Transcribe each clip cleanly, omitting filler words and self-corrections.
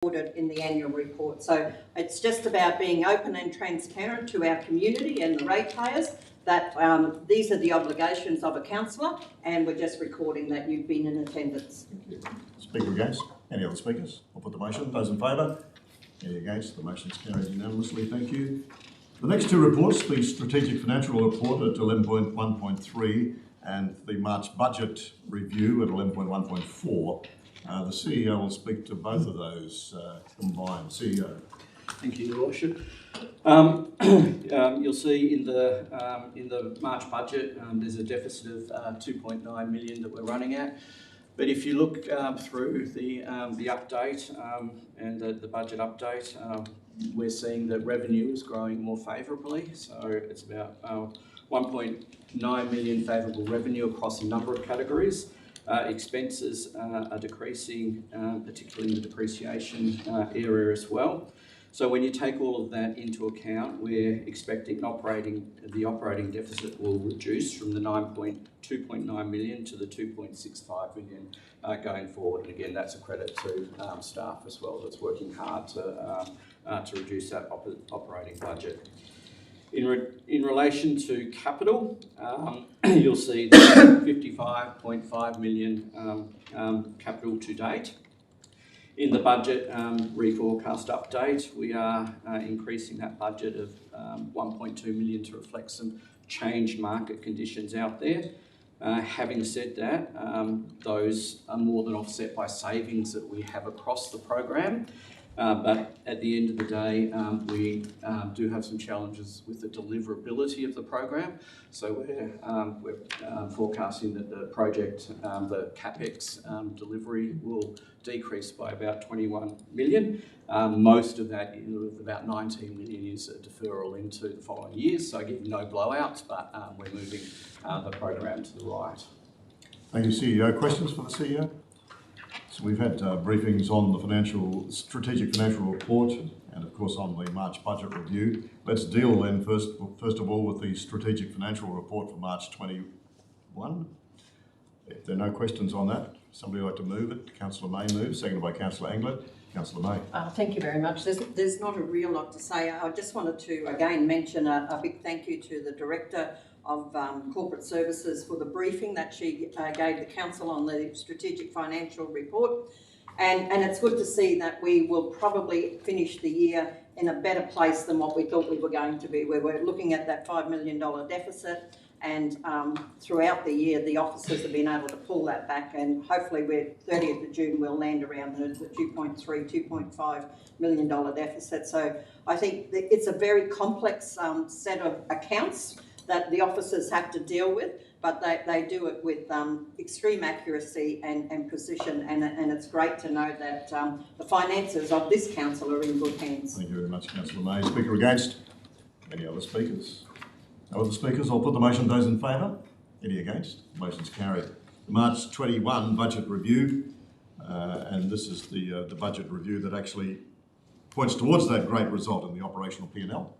reported in the annual report. So it's just about being open and transparent to our community and the ratepayers that these are the obligations of a councillor, and we're just recording that you've been in attendance. Thank you. Speaker against? Any other speakers? I'll put the motion. Those in favour? Any against? The motion is carried unanimously. Thank you. The next two reports, the Strategic Financial Report at 11.1.3 and the March Budget Review at 11.1.4. The CEO will speak to both of those combined. CEO. Thank you, Your Worship. You'll see in the March budget there's a deficit of 2.9 million that we're running at. But if you look through the update and the budget update, we're seeing that revenue is growing more favourably. So it's about 1.9 million favourable revenue across a number of categories. Expenses are decreasing, particularly in the depreciation area as well. So when you take all of that into account, we're expecting the operating deficit will reduce from the 2.9 million to the 2.65 million going forward. And again, that's a credit to staff as well that's working hard to reduce that operating budget. In relation to capital, you'll see 55.5 million capital to date. In the budget reforecast update, we are increasing that budget of 1.2 million to reflect some changed market conditions out there. Having said that, those are more than offset by savings that we have across the program. But at the end of the day, we do have some challenges with the deliverability of the program. So we're forecasting that the project, the CapEx delivery will decrease by about 21 million. Most of that, about 19 million, is a deferral into the following years. So again, no blowouts, but we're moving the program to the right. Thank you, CEO. Questions for the CEO? So we've had briefings on the strategic financial report and of course on the March budget review. Let's deal then first of all with the strategic financial report for March 21. If there are no questions on that, somebody would like to move it. Councillor May moves, seconded by Councillor Anglin. Councillor May. Thank you very much. There's not a real lot to say. I just wanted to again mention a big thank you to the Director of Corporate Services for the briefing that she gave the Council on the Strategic Financial Report. And it's good to see that we will probably finish the year in a better place than what we thought we were going to be. We're looking at that $5 million deficit, and throughout the year the officers have been able to pull that back, and hopefully we're 30th of June we'll land around the $2.5 million deficit. So I think it's a very complex set of accounts that the officers have to deal with, but they do it with extreme accuracy and precision, and it's great to know that the finances of this council are in good hands. Thank you very much, Councillor May. Speaker against? Any other speakers? No other speakers? I'll put the motion. Those in favour? Any against? Motion's carried. The March 21 budget review, and this is the budget review that actually points towards that great result in the operational P&L.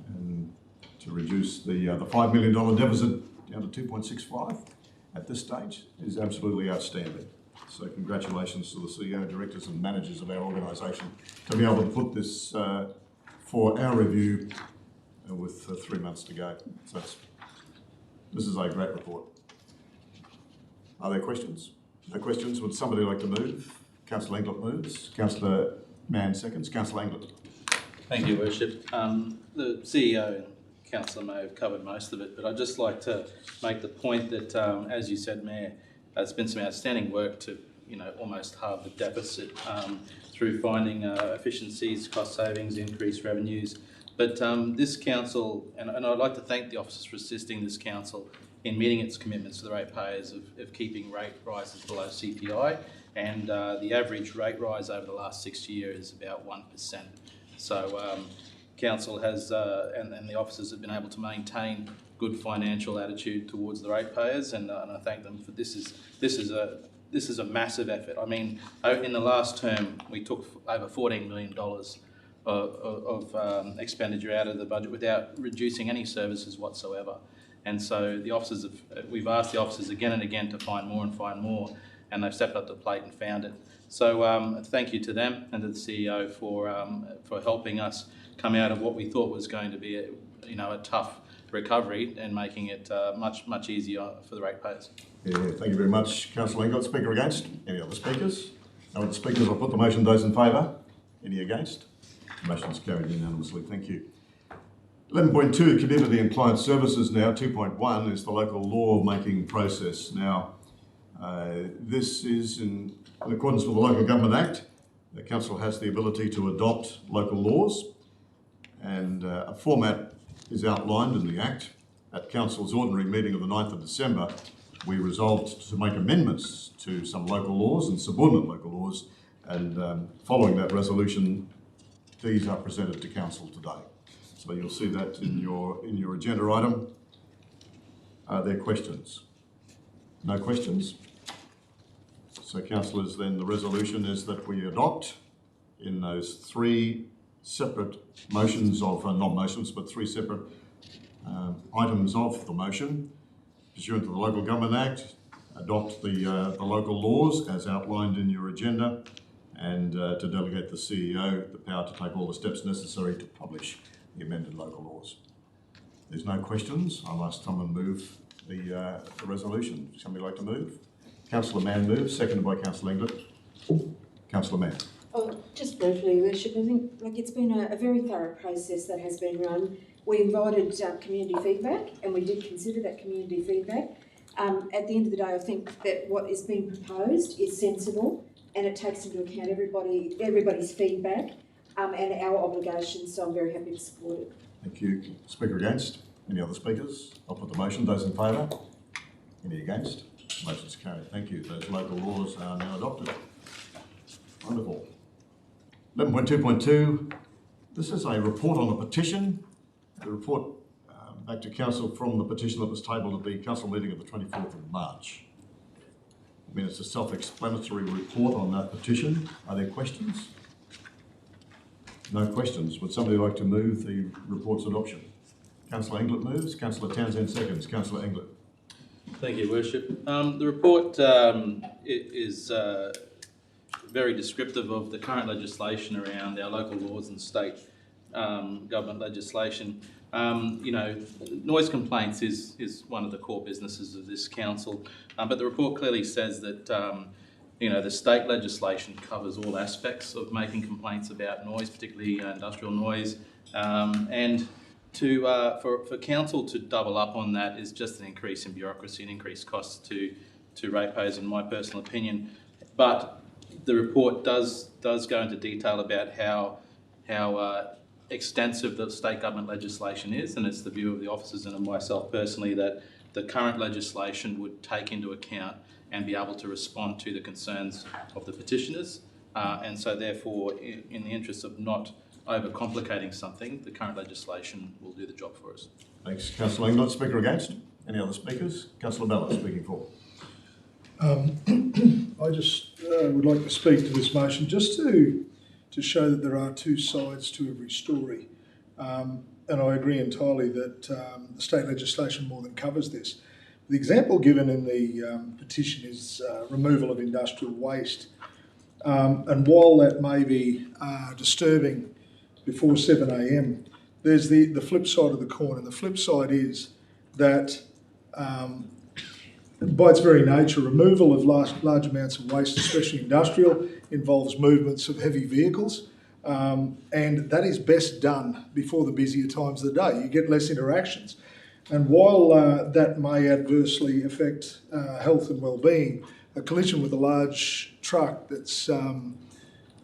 And to reduce the $5 million deficit down to 2.65 at this stage is absolutely outstanding. So congratulations to the CEO, directors and managers of our organisation to be able to put this for our review with 3 months to go. So this is a great report. Are there questions? No questions? Would somebody like to move? Councillor Anglin moves. Councillor Mann seconds. Councillor Anglin. Thank you, Worship. The CEO and Councillor May have covered most of it, but I'd just like to make the point that, as you said, Mayor, there's been some outstanding work to, almost halve the deficit through finding efficiencies, cost savings, increased revenues. But this council, and I'd like to thank the officers for assisting this council in meeting its commitments to the ratepayers of keeping rate rises below CPI, and the average rate rise over the last 6 years is about 1%. So council has and the officers have been able to maintain good financial attitude towards the ratepayers, and I thank them for this. This is a massive effort. I mean, in the last term, we took over $14 million of expenditure out of the budget without reducing any services whatsoever. And so the officers we've asked the officers again and again to find more and find more. and they've stepped up to the plate and found it. So thank you to them and to the CEO for helping us come out of what we thought was going to be a tough recovery and making it much easier for the ratepayers. Yeah, thank you very much, Councillor Englert. Speaker against? Any other speakers? No other speakers. I'll put the motion. Those in favour? Any against? The motion is carried unanimously. Thank you. 11.2, Community and Client Services now. 2.1 is the local law making process. Now, this is in accordance with the Local Government Act. The Council has the ability to adopt local laws, and a format is outlined in the Act. At Council's ordinary meeting of the 9th of December, we resolved to make amendments to some local laws and subordinate local laws, and following that resolution, these are presented to Council today. So you'll see that in your agenda item. Are there questions? No questions? So councillors, then the resolution is that we adopt in those three separate motions of, not motions, but three separate items of the motion. Pursuant to the Local Government Act, adopt the local laws as outlined in your agenda, and to delegate the CEO the power to take all the steps necessary to publish the amended local laws. There's no questions. I'll ask someone move the resolution. Somebody like to move? Councillor Mann moves, seconded by Councillor Englert. Councillor Mann. Oh, just briefly, Your Worship, I think it's been a very thorough process that has been run. We invited community feedback, and we did consider that community feedback. At the end of the day, I think that what is being proposed is sensible, and it takes into account everybody's feedback and our obligations. So I'm very happy to support it. Thank you. Speaker against? Any other speakers? I'll put the motion. Those in favour? Any against? Motion's carried. Thank you. Those local laws are now adopted. Wonderful. 11.2.2. This is a report on a petition. The report back to Council from the petition that was tabled at the Council meeting of the 24th of March. I mean, it's a self-explanatory report on that petition. Are there questions? No questions. Would somebody like to move the report's adoption? Councillor Englert moves. Councillor Townsend seconds. Councillor Englert. Thank you, Worship. The report is very descriptive of the current legislation around our local laws and state government legislation. Noise complaints is one of the core businesses of this council, but the report clearly says that the state legislation covers all aspects of making complaints about noise, particularly industrial noise, and for council to double up on that is just an increase in bureaucracy and increased costs to ratepayers, in my personal opinion. But the report does go into detail about how extensive the state government legislation is, and it's the view of the officers and of myself personally that the current legislation would take into account and be able to respond to the concerns of the petitioners, and so therefore in the interest of not overcomplicating something, the current legislation will do the job for us. Thanks, Councillor Englert. Speaker against? Any other speakers? Councillor Ballard speaking for. I just would like to speak to this motion just to show that there are two sides to every story. And I agree entirely that the state legislation more than covers this. The example given in the petition is removal of industrial waste. And while that may be disturbing before 7 a.m, there's the flip side of the coin. And the flip side is that by its very nature, removal of large amounts of waste, especially industrial, involves movements of heavy vehicles, and that is best done before the busier times of the day. You get less interactions. And while that may adversely affect health and well-being, a collision with a large truck that's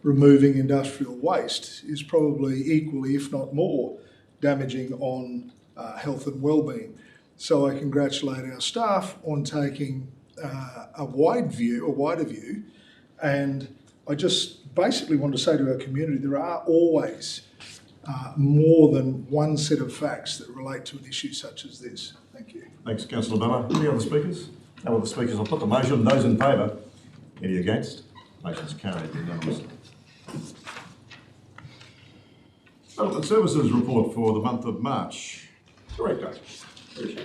removing industrial waste is probably equally, if not more, damaging on health and well-being. So I congratulate our staff on taking a wider view, and I just basically want to say to our community, there are always more than one set of facts that relate to an issue such as this. Thank you. Thanks, Councillor Ballard. Any other speakers? No other speakers. I'll put the motion. Those in favour? Any against? Motion's carried unanimously. Development Services report for the month of March. Director. Thank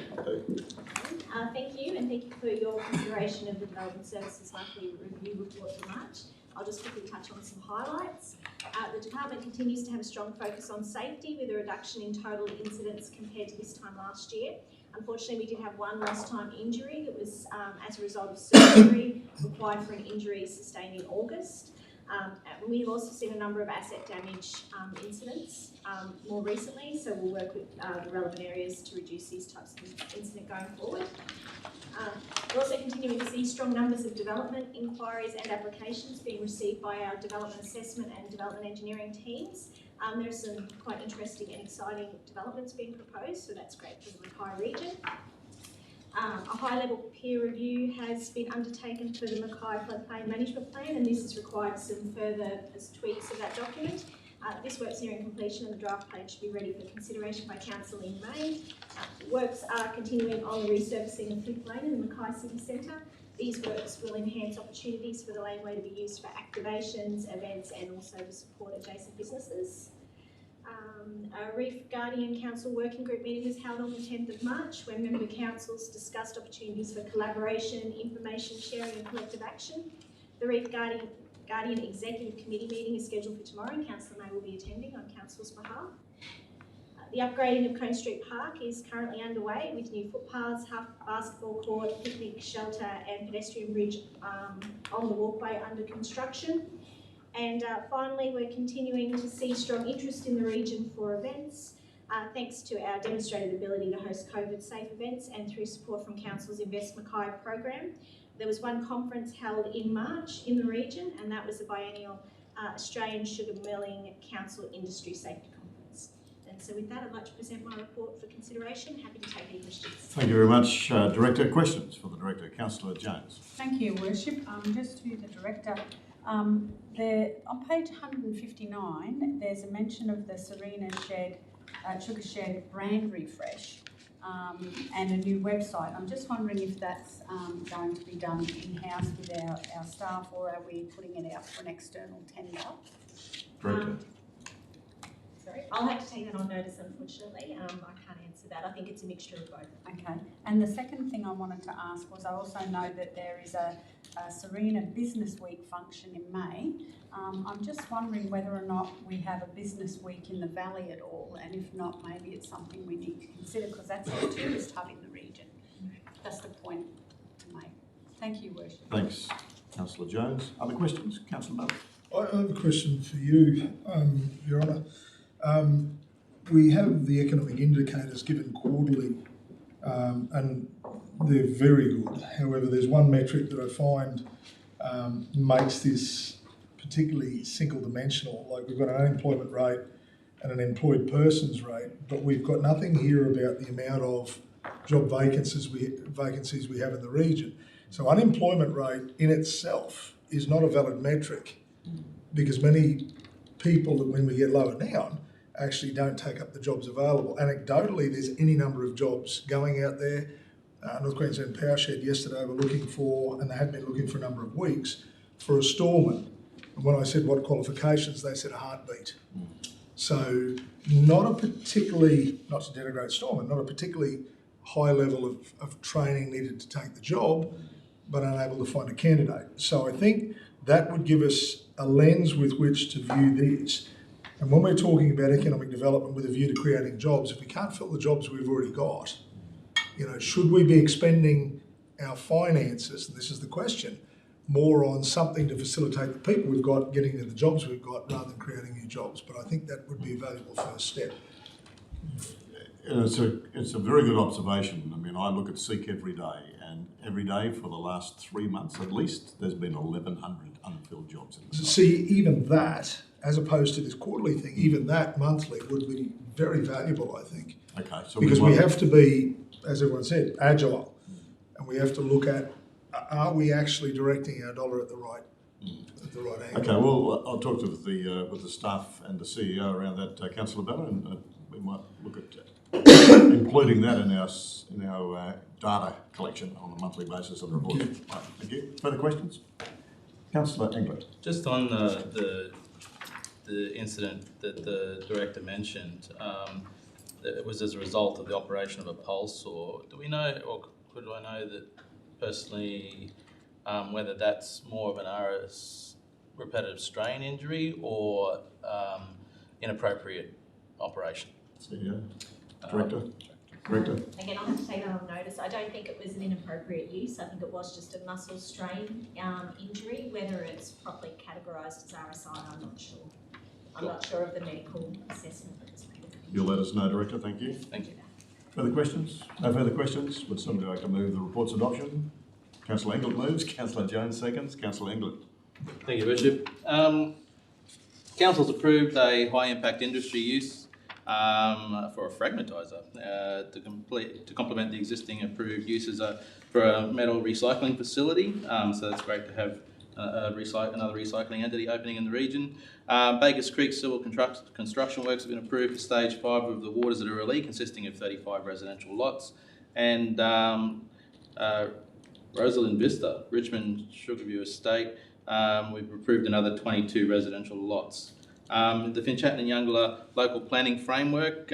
you, and thank you for your consideration of the Development Services Monthly Review Report for March. I'll just quickly touch on some highlights. The department continues to have a strong focus on safety with a reduction in total incidents compared to this time last year. Unfortunately, we did have one lost time injury that was as a result of surgery required for an injury sustained in August. We've also seen a number of asset damage incidents more recently, so we'll work with the relevant areas to reduce these types of incident going forward. We're also continuing to see strong numbers of development inquiries and applications being received by our development assessment and development engineering teams. There are some quite interesting and exciting developments being proposed, so that's great for the Mackay region. A high-level peer review has been undertaken for the Mackay Floodplain Management Plan, and this has required some further tweaks of that document. This work's nearing completion and the draft plan should be ready for consideration by Council in May. Works are continuing on the resurfacing of Fifth Lane in the Mackay City Centre. These works will enhance opportunities for the laneway to be used for activations, events, and also to support adjacent businesses. A Reef Guardian Council Working Group meeting was held on the 10th of March where member councils discussed opportunities for collaboration, information sharing and collective action. The Reef Guardian Executive Committee meeting is scheduled for tomorrow and Councillor May will be attending on Council's behalf. The upgrading of Cone Street Park is currently underway with new footpaths, half basketball court, picnic shelter and pedestrian bridge on the walkway under construction. And finally, we're continuing to see strong interest in the region for events, thanks to our demonstrated ability to host COVID-safe events and through support from Council's Invest Mackay program. There was one conference held in March in the region, and that was the biennial Australian Sugar Milling Council Industry Safety Conference. And so with that, I'd like to present my report for consideration. Happy to take any questions. Thank you very much, Director. Questions for the Director? Councillor Jones. Thank you, Worship. Just to the Director, on page 159, there's a mention of the Serena Sugar Shed brand refresh and a new website. I'm just wondering if that's going to be done in-house with our staff, or are we putting it out for an external tender? Director. Sorry, I'll have to take that on notice, unfortunately. I can't answer that. I think it's a mixture of both. Okay. And the second thing I wanted to ask was, I also know that there is a Serena Business Week function in May. I'm just wondering whether or not we have a business week in the Valley at all, and if not, maybe it's something we need to consider, because that's a tourist hub in the region. That's the point to make. Thank you, Worship. Thanks, Councillor Jones. Other questions? Councillor Murray. I have a question for you, Your Honour. We have the economic indicators given quarterly, and they're very good. However, there's one metric that I find makes this particularly single-dimensional. Like, we've got an unemployment rate and an employed persons rate, but we've got nothing here about the amount of job vacancies we have in the region. So unemployment rate in itself is not a valid metric, because many people, when we get lower down, actually don't take up the jobs available. Anecdotally, there's any number of jobs going out there. North Queensland Power Shed yesterday were looking for, and they had been looking for a number of weeks, for a storeman. And when I said what qualifications, they said a heartbeat. So not a particularly, not to denigrate storeman, not a particularly high level of training needed to take the job, but unable to find a candidate. So I think that would give us a lens with which to view this. And when we're talking about economic development with a view to creating jobs, if we can't fill the jobs we've already got, should we be expending our finances, and this is the question, more on something to facilitate the people we've got getting to the jobs we've got, rather than creating new jobs? But I think that would be a valuable first step. It's a very good observation. I mean, I look at Seek every day, and every day for the last 3 months at least, there's been 1,100 unfilled jobs in the site. See, even that, as opposed to this quarterly thing, even that monthly would be very valuable, I think. Okay, so because we have to be, as everyone said, agile, and we have to look at, are we actually directing our dollar at the right angle? Okay, well, I'll talk to with the staff and the CEO around that, Councillor Bella, and we might look at including that in our data collection on a monthly basis of the report. Right, thank you. Further questions? Councillor Englert. Just on the incident that the Director mentioned, it was as a result of the operation of a pulse, or do we know, or could I know that personally whether that's more of an RS repetitive strain injury or inappropriate operation? CEO, Director. Director. Again, I'll have to take that on notice. I don't think it was an inappropriate use. I think it was just a muscle strain injury. Whether it's properly categorised as RSI, I'm not sure. I'm not sure of the medical assessment at this point. You'll let us know, Director. Thank you. Thank you. Further questions? No further questions? Would somebody like to move the report's adoption? Councillor Englert moves. Councillor Jones seconds. Councillor Englert. Thank you, Worship. Council's approved a high impact industry use for a fragmentiser to complement the existing approved uses for a metal recycling facility. So it's great to have another recycling entity opening in the region. Bakers Creek civil construction works have been approved for stage 5 of the Waters at Aralee, consisting of 35 residential lots. And Rosalind Vista, Richmond Sugarview Estate, we've approved another 22 residential lots. The Finchatton and Youngla local planning framework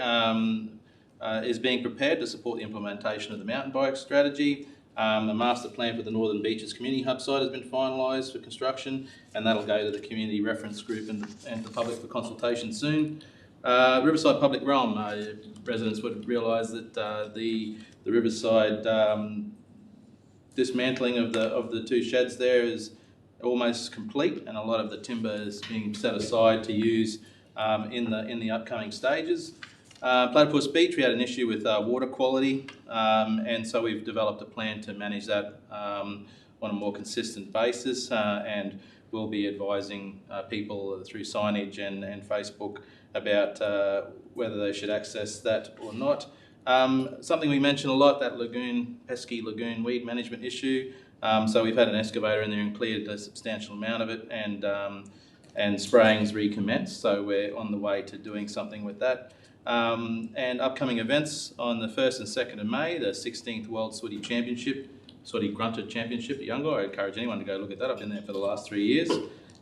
is being prepared to support the implementation of the mountain bike strategy. The master plan for the Northern Beaches Community Hub site has been finalised for construction, and that'll go to the community reference group and the public for consultation soon. Riverside Public Realm, residents would realise that the Riverside dismantling of the 2 sheds there is almost complete, and a lot of the timber is being set aside to use in the upcoming stages. Platypus Beach, we had an issue with water quality, and so we've developed a plan to manage that on a more consistent basis, and we'll be advising people through signage and Facebook about whether they should access that or not. Something we mention a lot, that pesky lagoon weed management issue. So we've had an excavator in there and cleared a substantial amount of it, and spraying's recommenced, so we're on the way to doing something with that. And upcoming events on the 1st and 2nd of May, the 16th World Sooty Championship, Sooty Grunted Championship at Youngla. I encourage anyone to go look at that. I've been there for the last 3 years.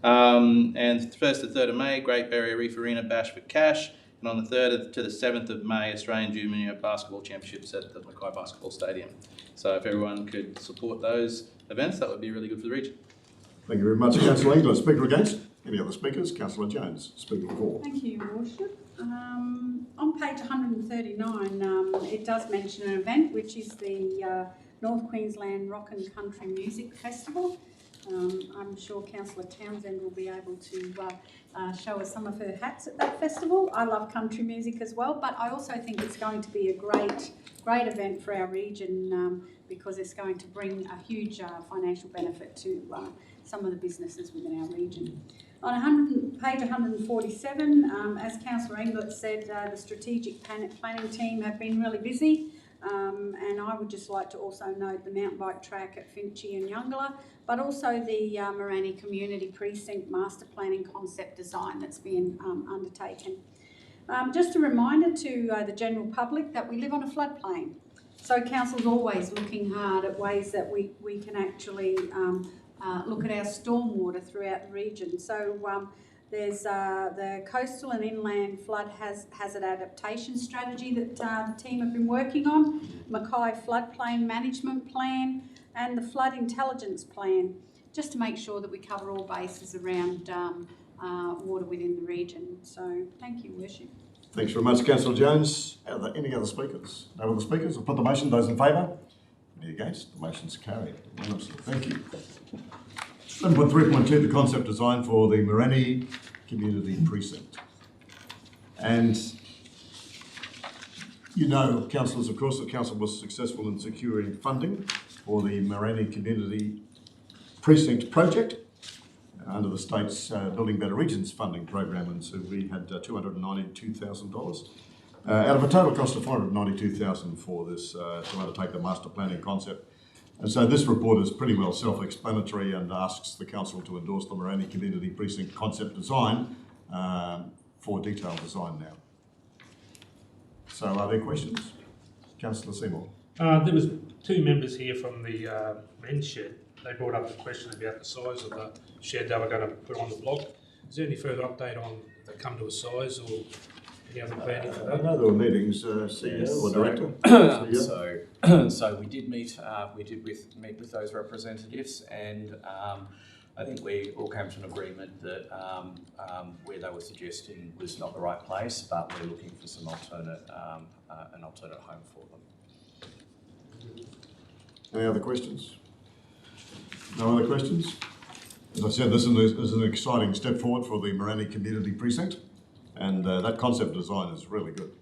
And 1st to 3rd of May, Great Barrier Reef Arena Bash for Cash. And on the 3rd to the 7th of May, Australian Junior Basketball Championships at the Mackay Basketball Stadium. So if everyone could support those events, that would be really good for the region. Thank you very much, Councillor Englert. Speaker against? Any other speakers? Councillor Jones, speaker for. Thank you, Your Worship. On page 139, it does mention an event, which is the North Queensland Rock and Country Music Festival. I'm sure Councillor Townsend will be able to show us some of her hats at that festival. I love country music as well, but I also think it's going to be a great event for our region because it's going to bring a huge financial benefit to some of the businesses within our region. On page 147, as Councillor Englert said, the strategic planning team have been really busy. And I would just like to also note the mountain bike track at Finchy and Youngla, but also the Morani Community Precinct Master Planning Concept Design that's been undertaken. Just a reminder to the general public that we live on a floodplain. So Council's always looking hard at ways that we can actually look at our stormwater throughout the region. So there's the coastal and inland flood hazard adaptation strategy that the team have been working on, Mackay floodplain management plan, and the flood intelligence plan, just to make sure that we cover all bases around water within the region. So thank you, Worship. Thanks very much, Councillor Jones. Are there any other speakers? No other speakers? I'll put the motion. Those in favour? Any against? The motion's carried. Thank you. 7.3.2, the concept design for the Morani Community Precinct. And you know, councillors, of course, the council was successful in securing funding for the Morani Community Precinct project under the state's Building Better Regions funding program, and so we had $292,000 out of a total cost of $492,000 for this to undertake the master planning concept. And so this report is pretty well self-explanatory and asks the council to endorse the Morani Community Precinct concept design for detailed design now. So are there questions? Councillor Seymour. There was 2 members here from the men's shed. They brought up the question about the size of the shed they were going to put on the block. Is there any further update on if they come to a size or Any other planning for I that? know there were meetings, CEO Yes, or so- director. So we did meet with those representatives, and I think we all came to an agreement that where they were suggesting was not the right place, but we're looking for some an alternate home for them. Any other questions? No other questions? As I said, this is an exciting step forward for the Morani Community Precinct, and that concept design is really good.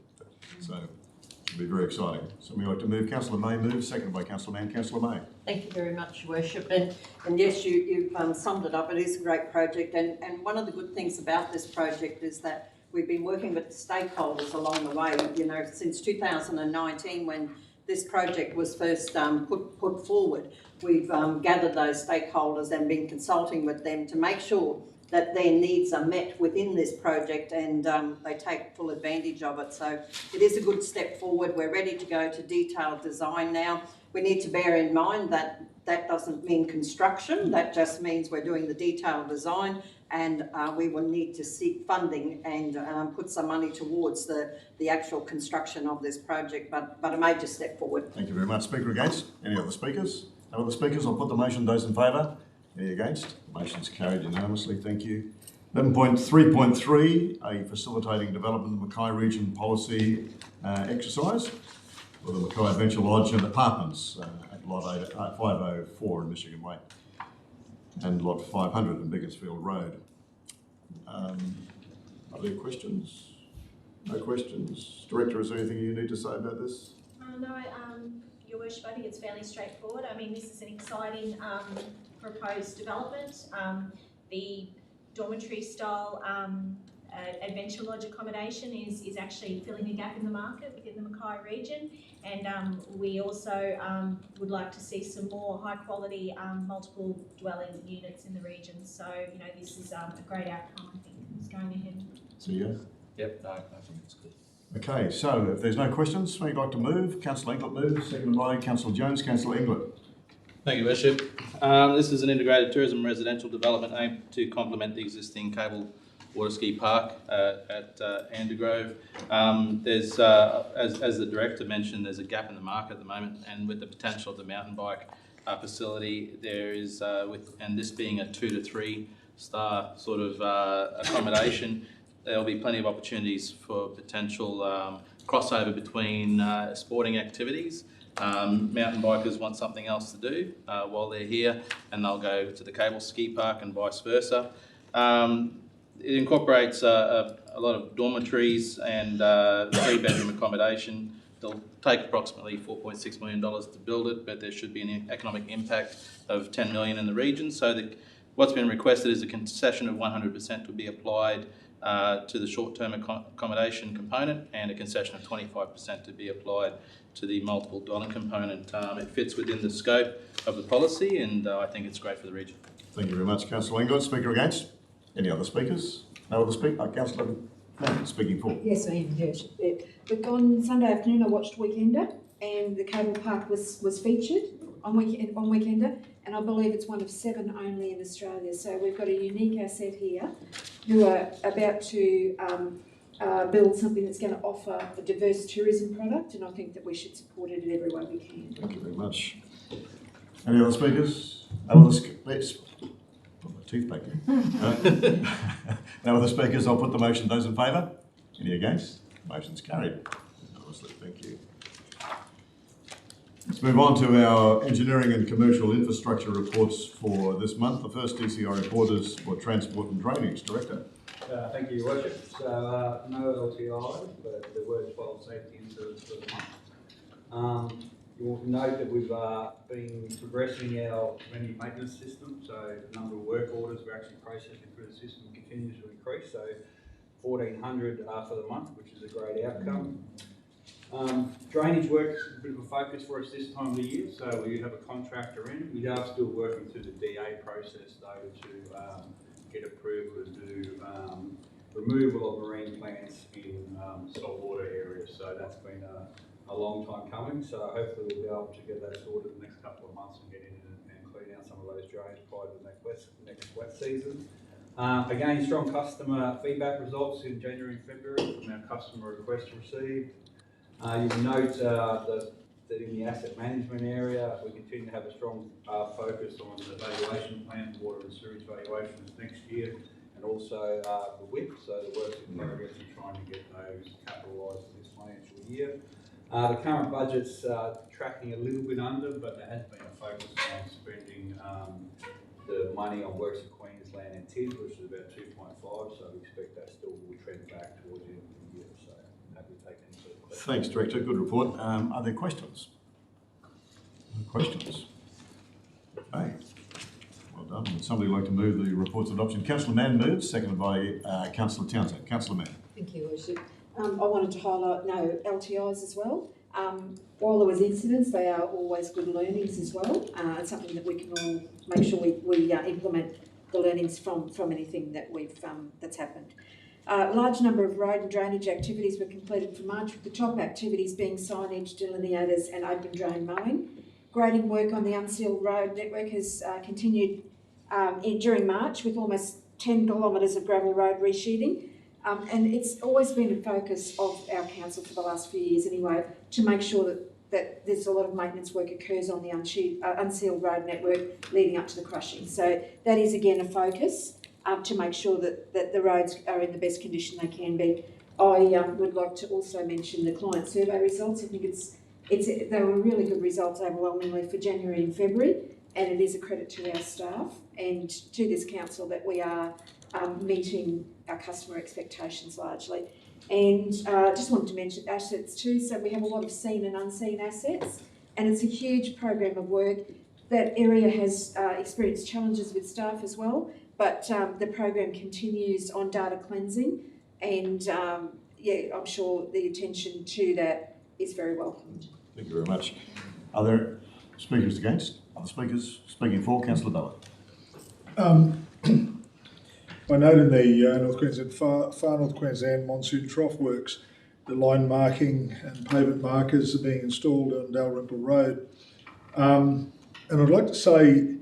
So it'll be very exciting. Somebody like to move? Councillor May moves, seconded by Councillor Mann. Councillor May. Thank you very much, Your Worship. And yes, you've summed it up. It is a great project. And one of the good things about this project is that we've been working with the stakeholders along the way, you know, since 2019 when this project was first put forward. We've gathered those stakeholders and been consulting with them to make sure that their needs are met within this project, and they take full advantage of it. So it is a good step forward. We're ready to go to detailed design now. We need to bear in mind that that doesn't mean construction. That just means we're doing the detailed design, and we will need to seek funding and put some money towards the actual construction of this project, but a major step forward. Thank you very much. Speaker against? Any other speakers? No other speakers? I'll put the motion. Those in favour? Any against? The motion's carried unanimously. Thank you. 11.3.3, a facilitating development of Mackay region policy exercise for the Mackay Adventure Lodge and apartments at lot 504 in Michigan Way and lot 500 in Biggersfield Road. Are there questions? No questions. Director, is there anything you need to say about this? No, Your Worship, I think it's fairly straightforward. I mean, this is an exciting proposed development. The dormitory style adventure lodge accommodation is actually filling a gap in the market within the Mackay region, and we also would like to see some more high quality multiple dwelling units in the region. So, you know, this is a great outcome, I think, is going ahead. CEO? Yep, no, I think it's good. Okay, so if there's no questions, somebody like to move? Councillor Inglet moves, seconded by Councillor Jones. Councillor Inglet. Thank you, Worship. This is an integrated tourism residential development aimed to complement the existing cable water ski park at Andergrove. There's, as the Director mentioned, there's a gap in the market at the moment, and with the potential of the mountain bike facility, there is, and this being a 2 to 3 star sort of accommodation, there'll be plenty of opportunities for potential crossover between sporting activities. Mountain bikers want something else to do while they're here, and they'll go to the cable ski park and vice versa. It incorporates a lot of dormitories and 3-bedroom accommodation. It'll take approximately $4.6 million to build it, but there should be an economic impact of $10 million in the region. So what's been requested is a concession of 100% to be applied to the short-term accommodation component, and a concession of 25% to be applied to the multiple dwelling component. It fits within the scope of the policy, and I think it's great for the region. Thank you very much, Councillor Inglet. Speaker against? Any other speakers? No other speakers? Councillor Mann speaking for. Yes, I am, yes. But on Sunday afternoon, I watched Weekender, and the cable park was featured on Weekender, and I believe it's one of 7 only in Australia. So we've got a unique asset here who are about to build something that's going to offer a diverse tourism product, and I think that we should support it in every way we can. Thank you very much. Any other speakers? No other let's put my teeth back in. No other speakers? I'll put the motion. Those in favour? Any against? Motion's carried. Obviously, thank you. Let's move on to our engineering and commercial infrastructure reports for this month. The first DCI report is for transport and drainage. Director. Thank you, Your Worship. So, no LTIs, but there were 12 safety incidents for the month. You will note that we've been progressing our preventive maintenance system, so the number of work orders we're actually processing through the system continues to increase, so 1,400 for the month, which is a great outcome. Drainage work is a bit of a focus for us this time of the year, so we have a contractor in. We are still working through the DA process though to get approval to do removal of marine plants in saltwater areas, so that's been a long time coming, so hopefully we'll be able to get that sorted in the next couple of months and get in and clean out some of those drains prior to the next wet season. Again, strong customer feedback results in January and February from our customer requests received. You can note that in the asset management area, we continue to have a strong focus on the valuation plan, water and sewage valuations next year, and also the WIP, so the works in progress and trying to get those capitalised for this financial year. The current budget's tracking a little bit under, but there has been a focus on spending the money on works in Queensland and TIS, which is about 2.5, so we expect that still will trend back towards the end of the year, so happy to take any sort of questions. Thanks, Director. Good report. Are there questions? Questions? Okay. Well done. Would somebody like to move the report's adoption? Councillor Mann moves, seconded by Councillor Townsend. Councillor Mann. Thank you, Worship. I wanted to highlight no LTIs as well. While there was incidents, they are always good learnings as well. It's something that we can all make sure we implement the learnings from anything that that's happened. Large number of road and drainage activities were completed for March, with the top activities being signage, delineators and open drain mowing. Grading work on the unsealed road network has continued during March, with almost 10 kilometres of gravel road resheeting. And it's always been a focus of our council for the last few years anyway, to make sure that there's a lot of maintenance work occurs on the unsealed road network leading up to the crushing. So that is again a focus to make sure that the roads are in the best condition they can be. I would like to also mention the client survey results. I think they were really good results overwhelmingly for January and February, and it is a credit to our staff and to this council that we are meeting our customer expectations largely. And just wanted to mention assets too. So we have a lot of seen and unseen assets, and it's a huge program of work. That area has experienced challenges with staff as well, but the program continues on data cleansing, and I'm sure the attention to that is very welcomed. Thank you very much. Are there speakers against? Other speakers? Speaking for, Councillor Ballard. I note in the North Queensland, far North Queensland monsoon trough works, the line marking and pavement markers are being installed on Dalrymple Road. And I'd like to say,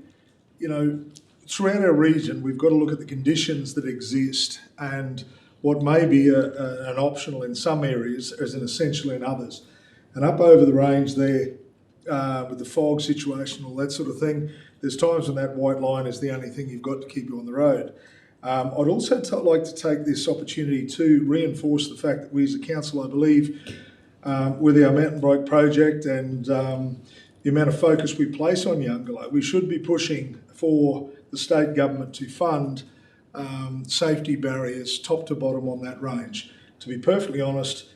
throughout our region, we've got to look at the conditions that exist and what may be an optional in some areas as an essential in others. And up over the range there, with the fog situation, all that sort of thing, there's times when that white line is the only thing you've got to keep you on the road. I'd also like to take this opportunity to reinforce the fact that we as a council, I believe, with our mountain bike project and the amount of focus we place on Youngalo, we should be pushing for the state government to fund safety barriers top to bottom on that range. To be perfectly honest,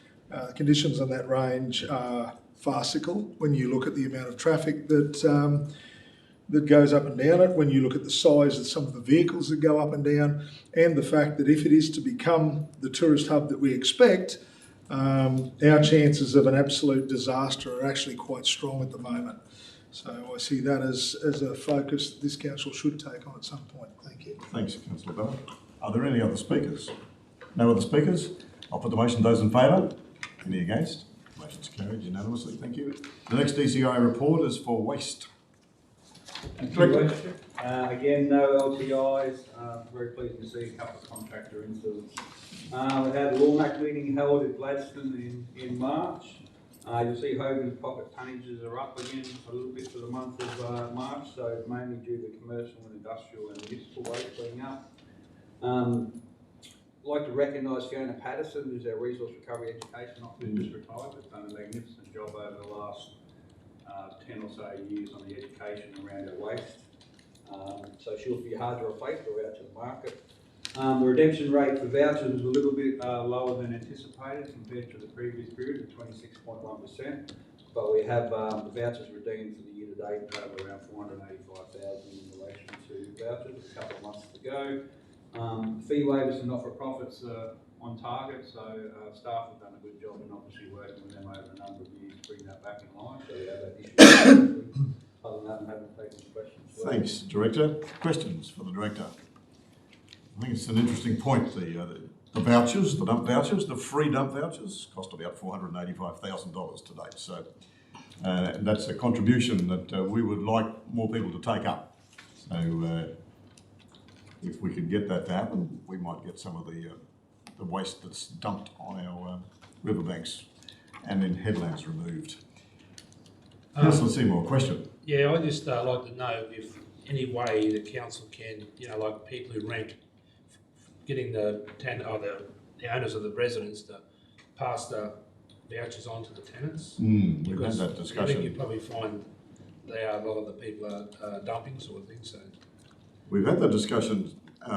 conditions on that range are farcical when you look at the amount of traffic that goes up and down it, when you look at the size of some of the vehicles that go up and down, and the fact that if it is to become the tourist hub that we expect, our chances of an absolute disaster are actually quite strong at the moment. So I see that as a focus that this council should take on at some point. Thank you. Thanks, Councillor Ballard. Are there any other speakers? No other speakers? I'll put the motion. Those in favour? Any against? Motion's carried unanimously. Thank you. The next DCI report is for waste. Thank you, Worship. Again, no LTIs. Very pleased to see a couple of contractor incidents. We had the Lawmac meeting held at Gladstone in March. You'll see Hogan's pocket tonnages are up again a little bit for the month of March, so mainly due to commercial and industrial and municipal waste being up. I'd like to recognise Fiona Patterson, who's our Resource Recovery Education Officer, just retired, but done a magnificent job over the last 10 or so years on the education around our waste. So she'll be hard to replace. We're out to the market. The redemption rate for vouchers was a little bit lower than anticipated compared to the previous period of 26.1%, but we have the vouchers redeemed for the year to date around 485,000 in relation to vouchers, with a couple of months to go. Fee waivers and not-for-profits are on target, so staff have done a good job in obviously working with them over a number of years to bring that back in line, so we have that issue. Other than that, I'm happy to take any questions. Thanks, Director. Questions for the Director? I think it's an interesting point. The vouchers, the dump vouchers, the free dump vouchers cost about $485,000 to date. So that's a contribution that we would like more people to take up. So if we could get that to happen, we might get some of the waste that's dumped on our riverbanks and in headlands removed. Councillor Seymour, question. Yeah, I just like to know if any way the council can, like people who rent, getting the owners of the residents to pass the vouchers on to the tenants. We've had Because that I discussion. think you probably find a lot of the people are dumping sort of thing, so. We've had that discussion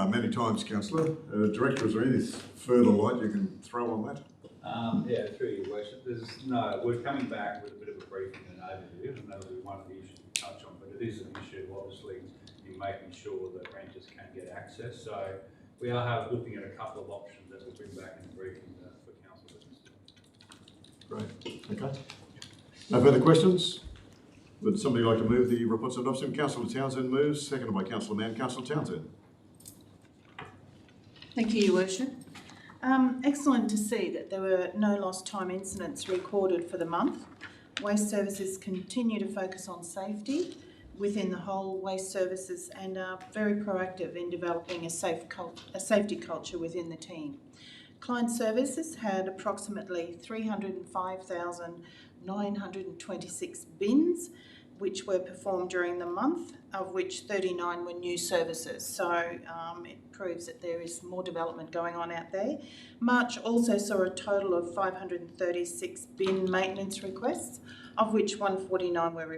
many times, Councillor. Director, is there any further light you can throw on that? Yeah, through your worship, we're coming back with a bit of a briefing and an overview, and that'll be one of the issues we touch on, but it is an issue, obviously, in making sure that renters can get access. So we are looking at a couple of options that we'll bring back in the briefing for council to consider. Great, okay. No further questions? Would somebody like to move the reports of adoption? Councillor Townsend moves, seconded by Councillor Mann. Councillor Townsend. Thank you, Your Worship. Excellent to see that there were no lost time incidents recorded for the month. Waste services continue to focus on safety within the whole waste services and are very proactive in developing a safety culture within the team. Client services had approximately 305,926 bins which were performed during the month, of which 39 were new services. So it proves that there is more development going on out there. March also saw a total of 536 bin maintenance requests, of which 149 were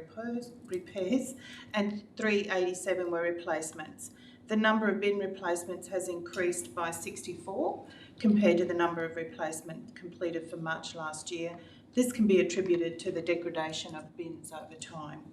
repairs and 387 were replacements. The number of bin replacements has increased by 64 compared to the number of replacements completed for March last year. This can be attributed to the degradation of bins over time.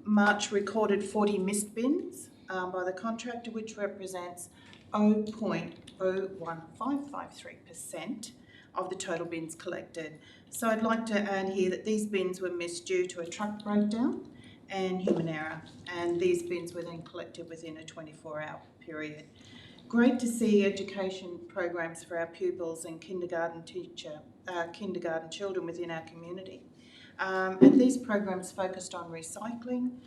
March recorded 40 missed bins by the contractor, which represents 0.01553% of the total bins collected. So I'd like to add here that these bins were missed due to a truck breakdown and human error, and these bins were then collected within a 24-hour period. Great to see education programs for our pupils and kindergarten children within our community. And these programs focused on recycling,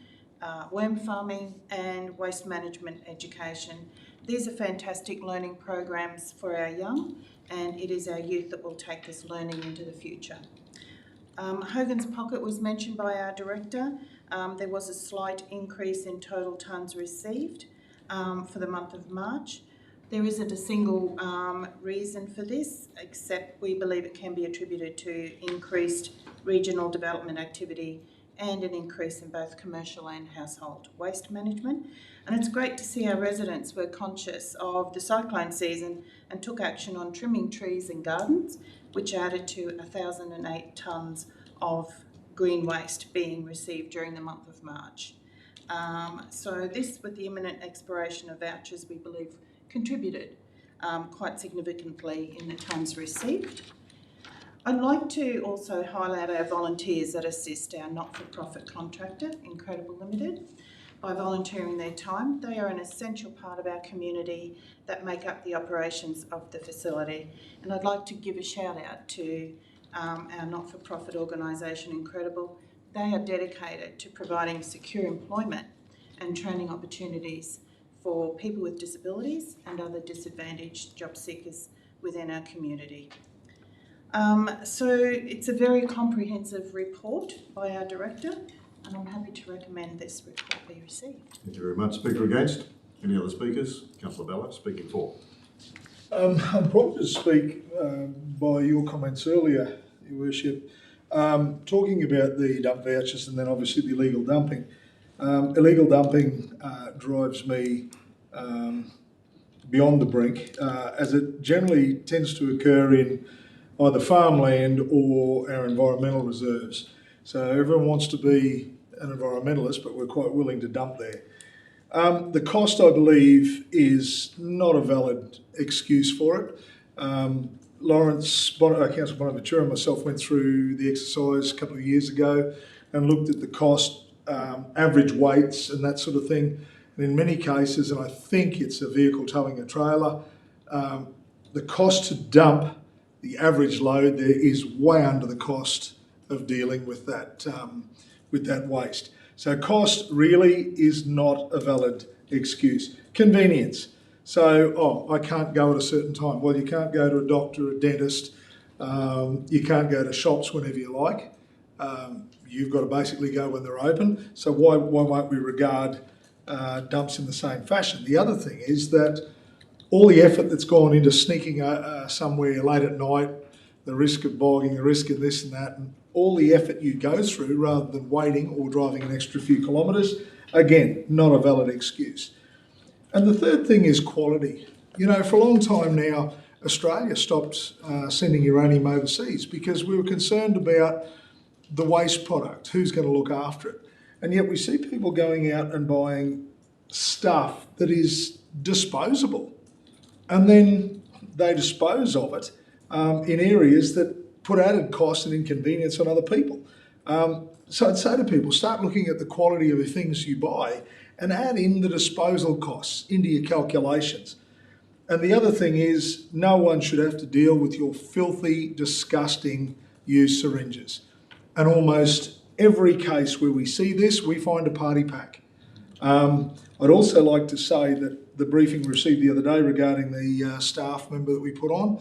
worm farming and waste management education. These are fantastic learning programs for our young, and it is our youth that will take this learning into the future. Hogan's Pocket was mentioned by our director. There was a slight increase in total tonnes received for the month of March. There isn't a single reason for this, except we believe it can be attributed to increased regional development activity and an increase in both commercial and household waste management. And it's great to see our residents were conscious of the cyclone season and took action on trimming trees and gardens, which added to 1,008 tonnes of green waste being received during the month of March. So this, with the imminent expiration of vouchers, we believe contributed quite significantly in the tonnes received. I'd like to also highlight our volunteers that assist our not-for-profit contractor, Incredible Limited, by volunteering their time. They are an essential part of our community that make up the operations of the facility. And I'd like to give a shout out to our not-for-profit organisation, Incredible. They are dedicated to providing secure employment and training opportunities for people with disabilities and other disadvantaged job seekers within our community. So it's a very comprehensive report by our director, and I'm happy to recommend this report be received. Thank you very much. Speaker against? Any other speakers? Councillor Bella, speaking for. I'm prompted to speak by your comments earlier, Your Worship, talking about the dump vouchers and then obviously the illegal dumping. Illegal dumping drives me beyond the brink, as it generally tends to occur in either farmland or our environmental reserves. So everyone wants to be an environmentalist, but we're quite willing to dump there. The cost, I believe, is not a valid excuse for it. Councillor Bonaventura and myself went through the exercise a couple of years ago and looked at the cost, average weights and that sort of thing. And in many cases, and I think it's a vehicle towing a trailer, the cost to dump the average load there is way under the cost of dealing with that waste. So cost really is not a valid excuse. Convenience. So, I can't go at a certain time. Well, you can't go to a doctor, a dentist, you can't go to shops whenever you like. You've got to basically go when they're open. So why won't we regard dumps in the same fashion? The other thing is that all the effort that's gone into sneaking somewhere late at night, the risk of bogging, the risk of this and that, and all the effort you go through rather than waiting or driving an extra few kilometres, again, not a valid excuse. And the third thing is quality. You know, for a long time now, Australia stopped sending uranium overseas because we were concerned about the waste product, who's going to look after it. And yet we see people going out and buying stuff that is disposable. And then they dispose of it in areas that put added cost and inconvenience on other people. So I'd say to people, start looking at the quality of the things you buy and add in the disposal costs into your calculations. And the other thing is, no one should have to deal with your filthy, disgusting used syringes. And almost every case where we see this, we find a party pack. I'd also like to say that the briefing we received the other day regarding the staff member that we put on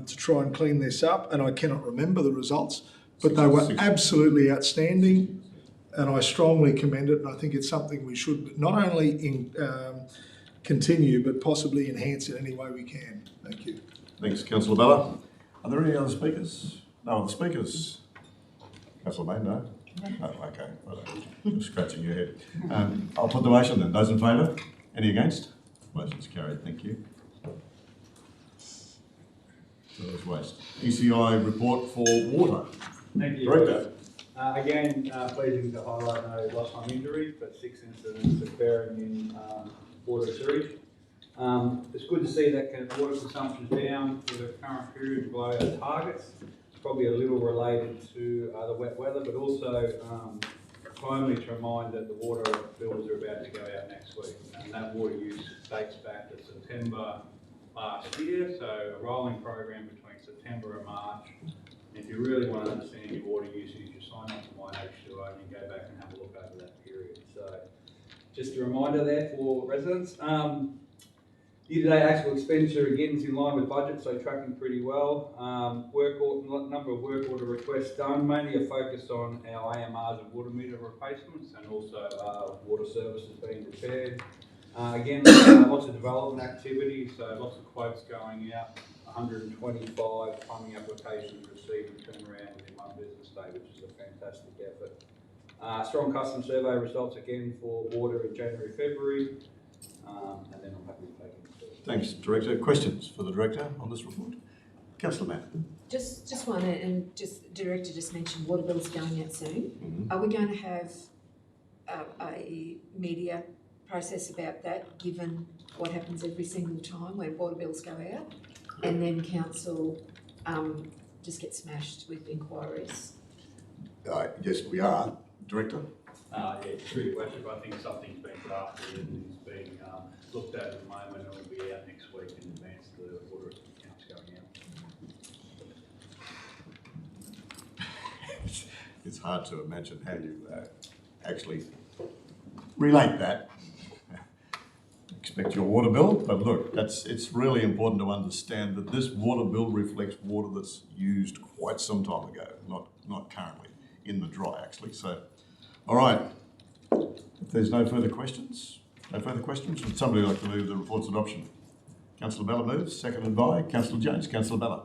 to try and clean this up, and I cannot remember the results, but they were absolutely outstanding, and I strongly commend it, and I think it's something we should not only continue, but possibly enhance it any way we can. Thank you. Thanks, Councillor Bella. Are there any other speakers? No other speakers? Councillor May, no? No, okay. Well, you're scratching your head. I'll put the motion then. Those in favour? Any against? Motion's carried. Thank you. So there's waste. ECI report for water. Thank you. Director. Again, pleasing to highlight no lost time injuries, but 6 incidents occurring in water and sewage. It's good to see that water consumption is down for the current period below our targets. Probably a little related to the wet weather, but also finally to remind that the water bills are about to go out next week. And that water use dates back to September last year, so a rolling program between September and March. And if you really want to understand your water usage, you sign up to My H2O and you go back and have a look over that period. So just a reminder there for residents. Year-to-date actual expenditure again is in line with budget, so tracking pretty well. Number of work order requests done, mainly a focus on our AMRs and water meter replacements, and also water services being repaired. Again, lots of development activity, so lots of quotes going out. 125 plumbing applications received and turned around within 1 business day, which is a fantastic effort. Strong customer survey results again for water in January, February, and then I'm happy to take it. Thanks, Director. Questions for the Director on this report? Councillor Matt. Just one, and just Director just mentioned water bills going out soon. Are we going to have a media process about that, given what happens every single time when water bills go out, and then council just get smashed with inquiries? Yes, we are. Director? Yeah, true question, but I think something's been drafted and is being looked at the moment, and will be out next week in advance of the water accounts going out. It's hard to imagine how you actually relate that. Expect your water bill, but look, it's really important to understand that this water bill reflects water that's used quite some time ago, not currently in the dry actually. So, all right. If there's no further questions, would somebody like to move the report's adoption? Councillor Bella moves, seconded by Councillor Jones. Councillor Bella.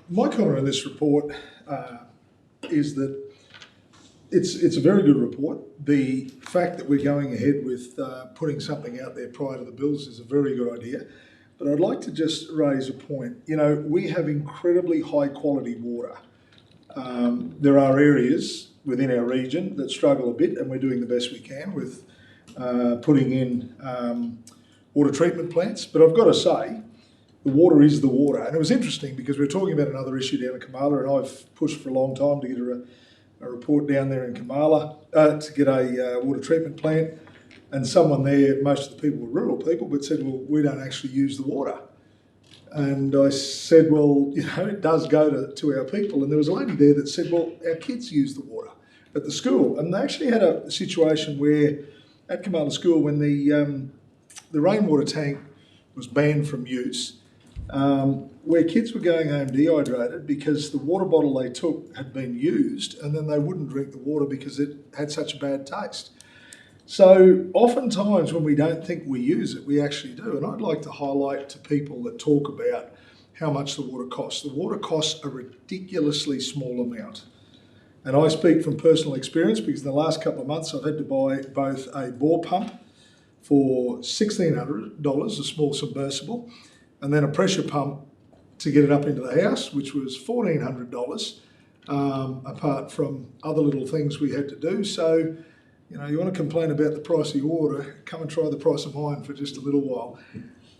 My comment on this report is that it's a very good report. The fact that we're going ahead with putting something out there prior to the bills is a very good idea. But I'd like to just raise a point. You know, we have incredibly high quality water. There are areas within our region that struggle a bit, and we're doing the best we can with putting in water treatment plants. But I've got to say, the water is the water. And it was interesting because we were talking about another issue down in Kamala, and I've pushed for a long time to get a report down there in Kamala to get a water treatment plant. And someone there, most of the people were rural people, but said, well, we don't actually use the water. And I said, well, you know, it does go to our people. And there was a lady there that said, well, our kids use the water. at the school. And they actually had a situation where at Kamala School, when the rainwater tank was banned from use, where kids were going home dehydrated because the water bottle they took had been used, and then they wouldn't drink the water because it had such a bad taste. So oftentimes when we don't think we use it, we actually do. And I'd like to highlight to people that talk about how much the water costs. The water costs a ridiculously small amount. And I speak from personal experience because in the last couple of months I've had to buy both a bore pump for $1,600, a small submersible, and then a pressure pump to get it up into the house, which was $1,400, apart from other little things we had to do. So, you know, you want to complain about the price of your water, come and try the price of mine for just a little while.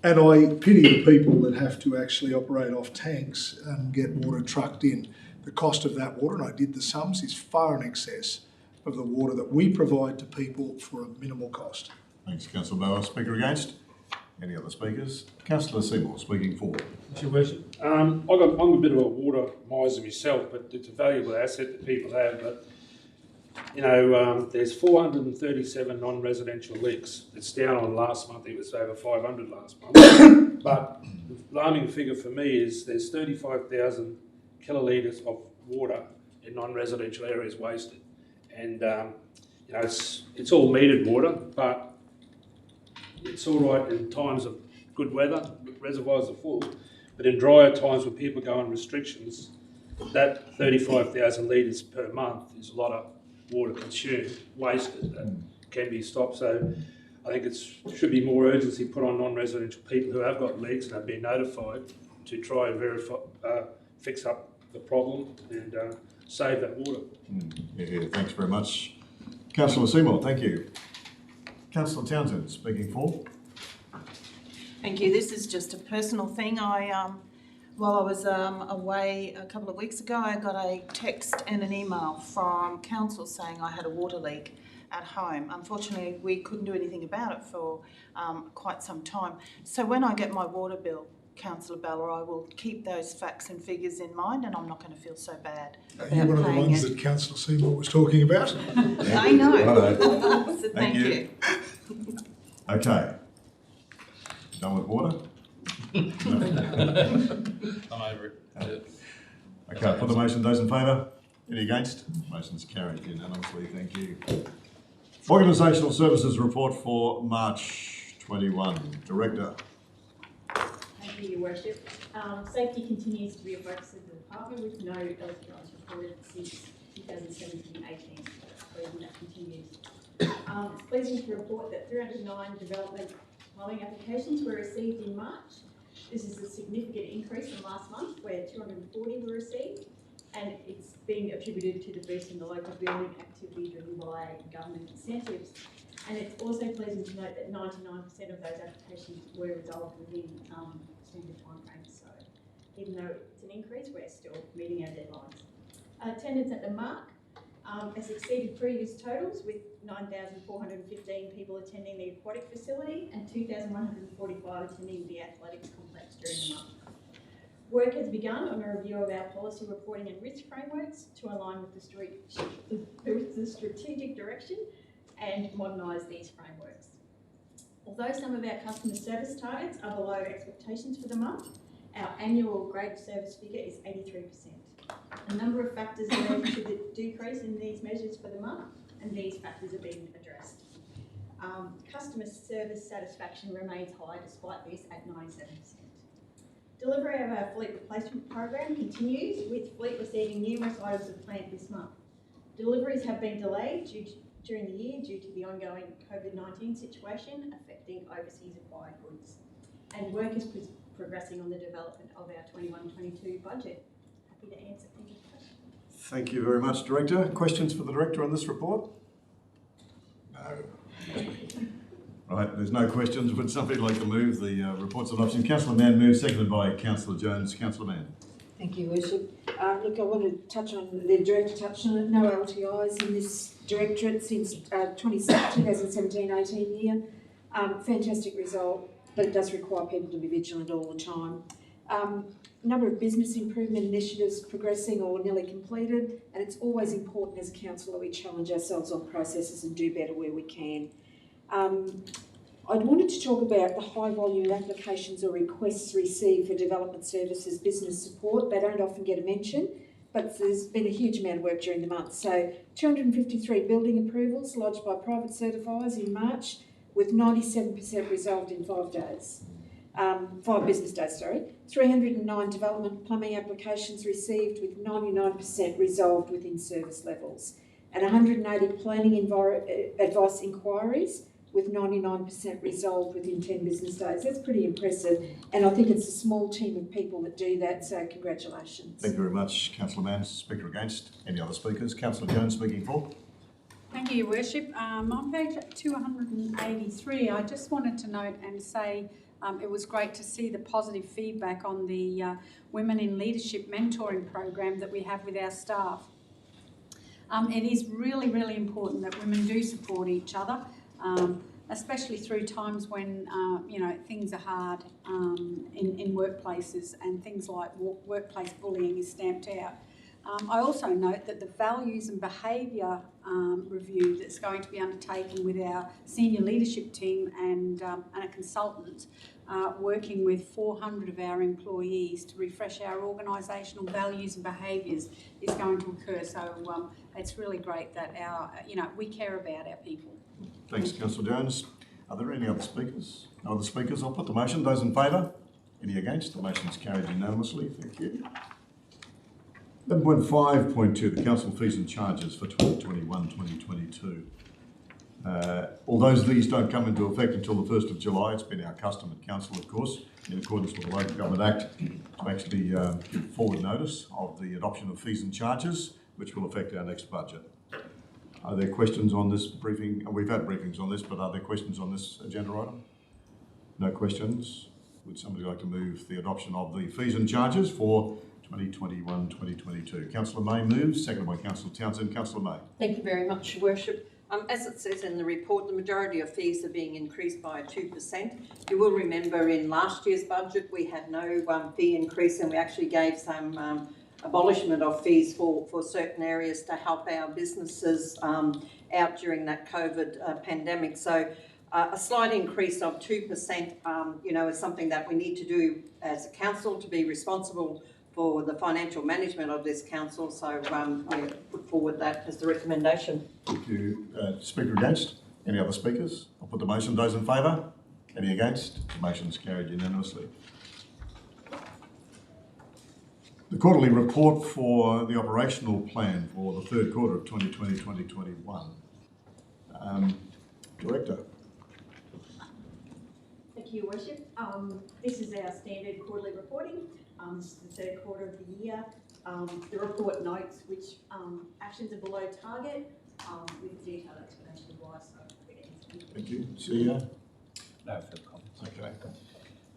And I pity the people that have to actually operate off tanks and get water trucked in. The cost of that water, and I did the sums, is far in excess of the water that we provide to people for a minimal cost. Thanks, Councillor Bauer. Speaker against? Any other speakers? Councillor Seymour, speaking for. Your Worship. I'm a bit of a water miser myself, but it's a valuable asset that people have. But you know, there's 437 non-residential leaks. It's down on last month. It was over 500 last month. But the alarming figure for me is there's 35,000 kilolitres of water in non-residential areas wasted, and you know, it's all metered water, but it's all right in times of good weather, reservoirs are full, but in drier times when people go on restrictions, that 35,000 litres per month is a lot of water consumed, wasted, that can be stopped. So I think it should be more urgency put on non-residential people who have got leaks and have been notified to try and verify, fix up the problem and save that water. Yeah, thanks very much. Councillor Seymour, thank you. Councillor Townsend, speaking for. Thank you. This is just a personal thing. While I was away a couple of weeks ago, I got a text and an email from council saying I had a water leak at home. Unfortunately, we couldn't do anything about it for quite some time. So when I get my water bill, Councillor Bella, I will keep those facts and figures in mind, and I'm not going to feel so bad about You're one of the ones that Councillor Seymour was talking about. I know. So thank you. Okay. Done with water? I'm over it. Okay, put the motion. Those in favour? Any against? Motion's carried unanimously. Thank you. Organisational Services Report for March 21. Director. Thank you, Your Worship. Safety continues to be a focus of the department with no LTIs reported since 2017-18. That continues. It's pleasing to report that 309 development planning applications were received in March. This is a significant increase from last month where 240 were received, and it's being attributed to the boost in the local building activity driven by government incentives. And it's also pleasing to note that 99% of those applications were resolved within standard timeframes. So even though it's an increase, we're still meeting our deadlines. Attendance at the Mark has exceeded previous totals with 9,415 people attending the aquatic facility and 2,145 attending the athletics complex during the month. Work has begun on a review of our policy reporting and risk frameworks to align with the strategic direction and modernise these frameworks. Although some of our customer service targets are below expectations for the month, our annual grade service figure is 83%. A number of factors led to the decrease in these measures for the month, and these factors are being addressed. Customer service satisfaction remains high despite this at 97%. Delivery of our fleet replacement program continues, with fleet receiving numerous items of plant this month. Deliveries have been delayed during the year due to the ongoing COVID-19 situation affecting overseas acquired goods. And work is progressing on the development of our 21-22 budget. Happy to answer any questions. Thank you very much, Director. Questions for the Director on this report? No. Right, there's no questions. Would somebody like to move the reports of adoption? Councillor Mann moves, seconded by Councillor Jones. Councillor Mann. Thank you, Worship. Look, I want to touch on, the Director touched on it, no LTIs in this Directorate since 2017-18 year. Fantastic result, but it does require people to be vigilant all the time. Number of business improvement initiatives progressing or nearly completed, and it's always important as a council that we challenge ourselves on processes and do better where we can. I'd wanted to talk about the high volume of applications or requests received for development services business support. They don't often get a mention, but there's been a huge amount of work during the month. So 253 building approvals lodged by private certifiers in March, with 97% resolved in 5 days. 5 business days, sorry. 309 development plumbing applications received, with 99% resolved within service levels. And 180 planning advice inquiries, with 99% resolved within 10 business days. That's pretty impressive, and I think it's a small team of people that do that, so congratulations. Thank you very much, Councillor Mann. Speaker against. Any other speakers? Councillor Jones speaking for. Thank you, Your Worship. On page 283, I just wanted to note and say it was great to see the positive feedback on the Women in Leadership mentoring program that we have with our staff. It is really, really important that women do support each other, especially through times when things are hard in workplaces, and things like workplace bullying is stamped out. I also note that the values and behaviour review that's going to be undertaken with our senior leadership team and a consultant working with 400 of our employees to refresh our organisational values and behaviours is going to occur. So it's really great that we care about our people. Thanks, Councillor Jones. Are there any other speakers? No other speakers? I'll put the motion. Those in favour? Any against? The motion is carried unanimously. Thank you. 11.5.2, the council fees and charges for 2021-2022. Although these don't come into effect until the 1st of July, it's been our custom at council, of course, in accordance with the Local Government Act, to actually give forward notice of the adoption of fees and charges, which will affect our next budget. Are there questions on this briefing? We've had briefings on this, but are there questions on this agenda item? No questions. Would somebody like to move the adoption of the fees and charges for 2021-2022? Councillor May moves, seconded by Councillor Townsend. Councillor May. Thank you very much, Your Worship. As it says in the report, the majority of fees are being increased by 2%. You will remember in last year's budget we had no fee increase, and we actually gave some abolishment of fees for certain areas to help our businesses out during that COVID pandemic. So a slight increase of 2%, is something that we need to do as a council to be responsible for the financial management of this council. So we put forward that as the recommendation. Thank you. Speaker against? Any other speakers? I'll put the motion. Those in favour? Any against? The motion is carried unanimously. The quarterly report for the operational plan for the third quarter of 2020-2021. Director. Thank you, Your Worship. This is our standard quarterly reporting. This is the third quarter of the year. The report notes which actions are below target with a detailed explanation of why. So Thank you. CEO? No further comments. Okay.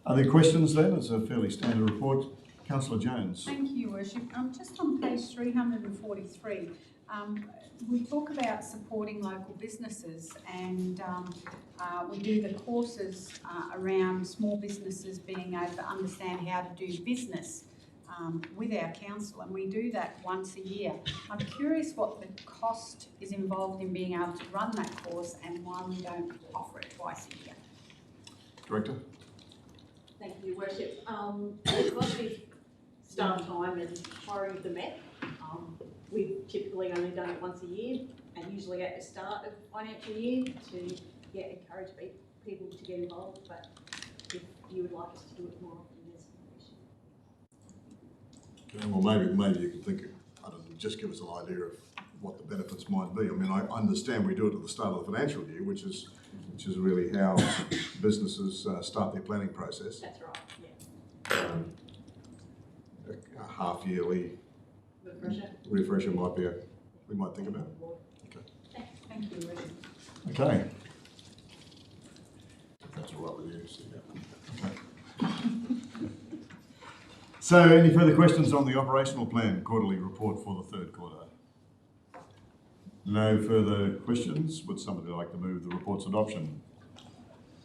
Are there questions then? It's a fairly standard report. Councillor Jones. Thank you, Your Worship. Just on page 343, we talk about supporting local businesses, and we do the courses around small businesses being able to understand how to do business with our council, and we do that once a year. I'm curious what the cost is involved in being able to run that course and why we don't offer it twice a year. Director. thank you, Your Worship. Because we've staff time and hiring of the Met, we've typically only done it once a year, and usually at the start of the financial year to encourage people to get involved. But if you would like us to do it more often, there's no issue. Okay, well, maybe you could think, I don't know, just give us an idea of what the benefits might be. I mean, I understand we do it at the start of the financial year, which is really how businesses start their planning process. That's right, yeah. A half-yearly refresher might be we might think about. Okay. Thank you, Your Worship. Okay. If that's all right with you, so yeah. Okay. So, any further questions on the operational plan quarterly report for the third quarter? No further questions. Would somebody like to move the report's adoption?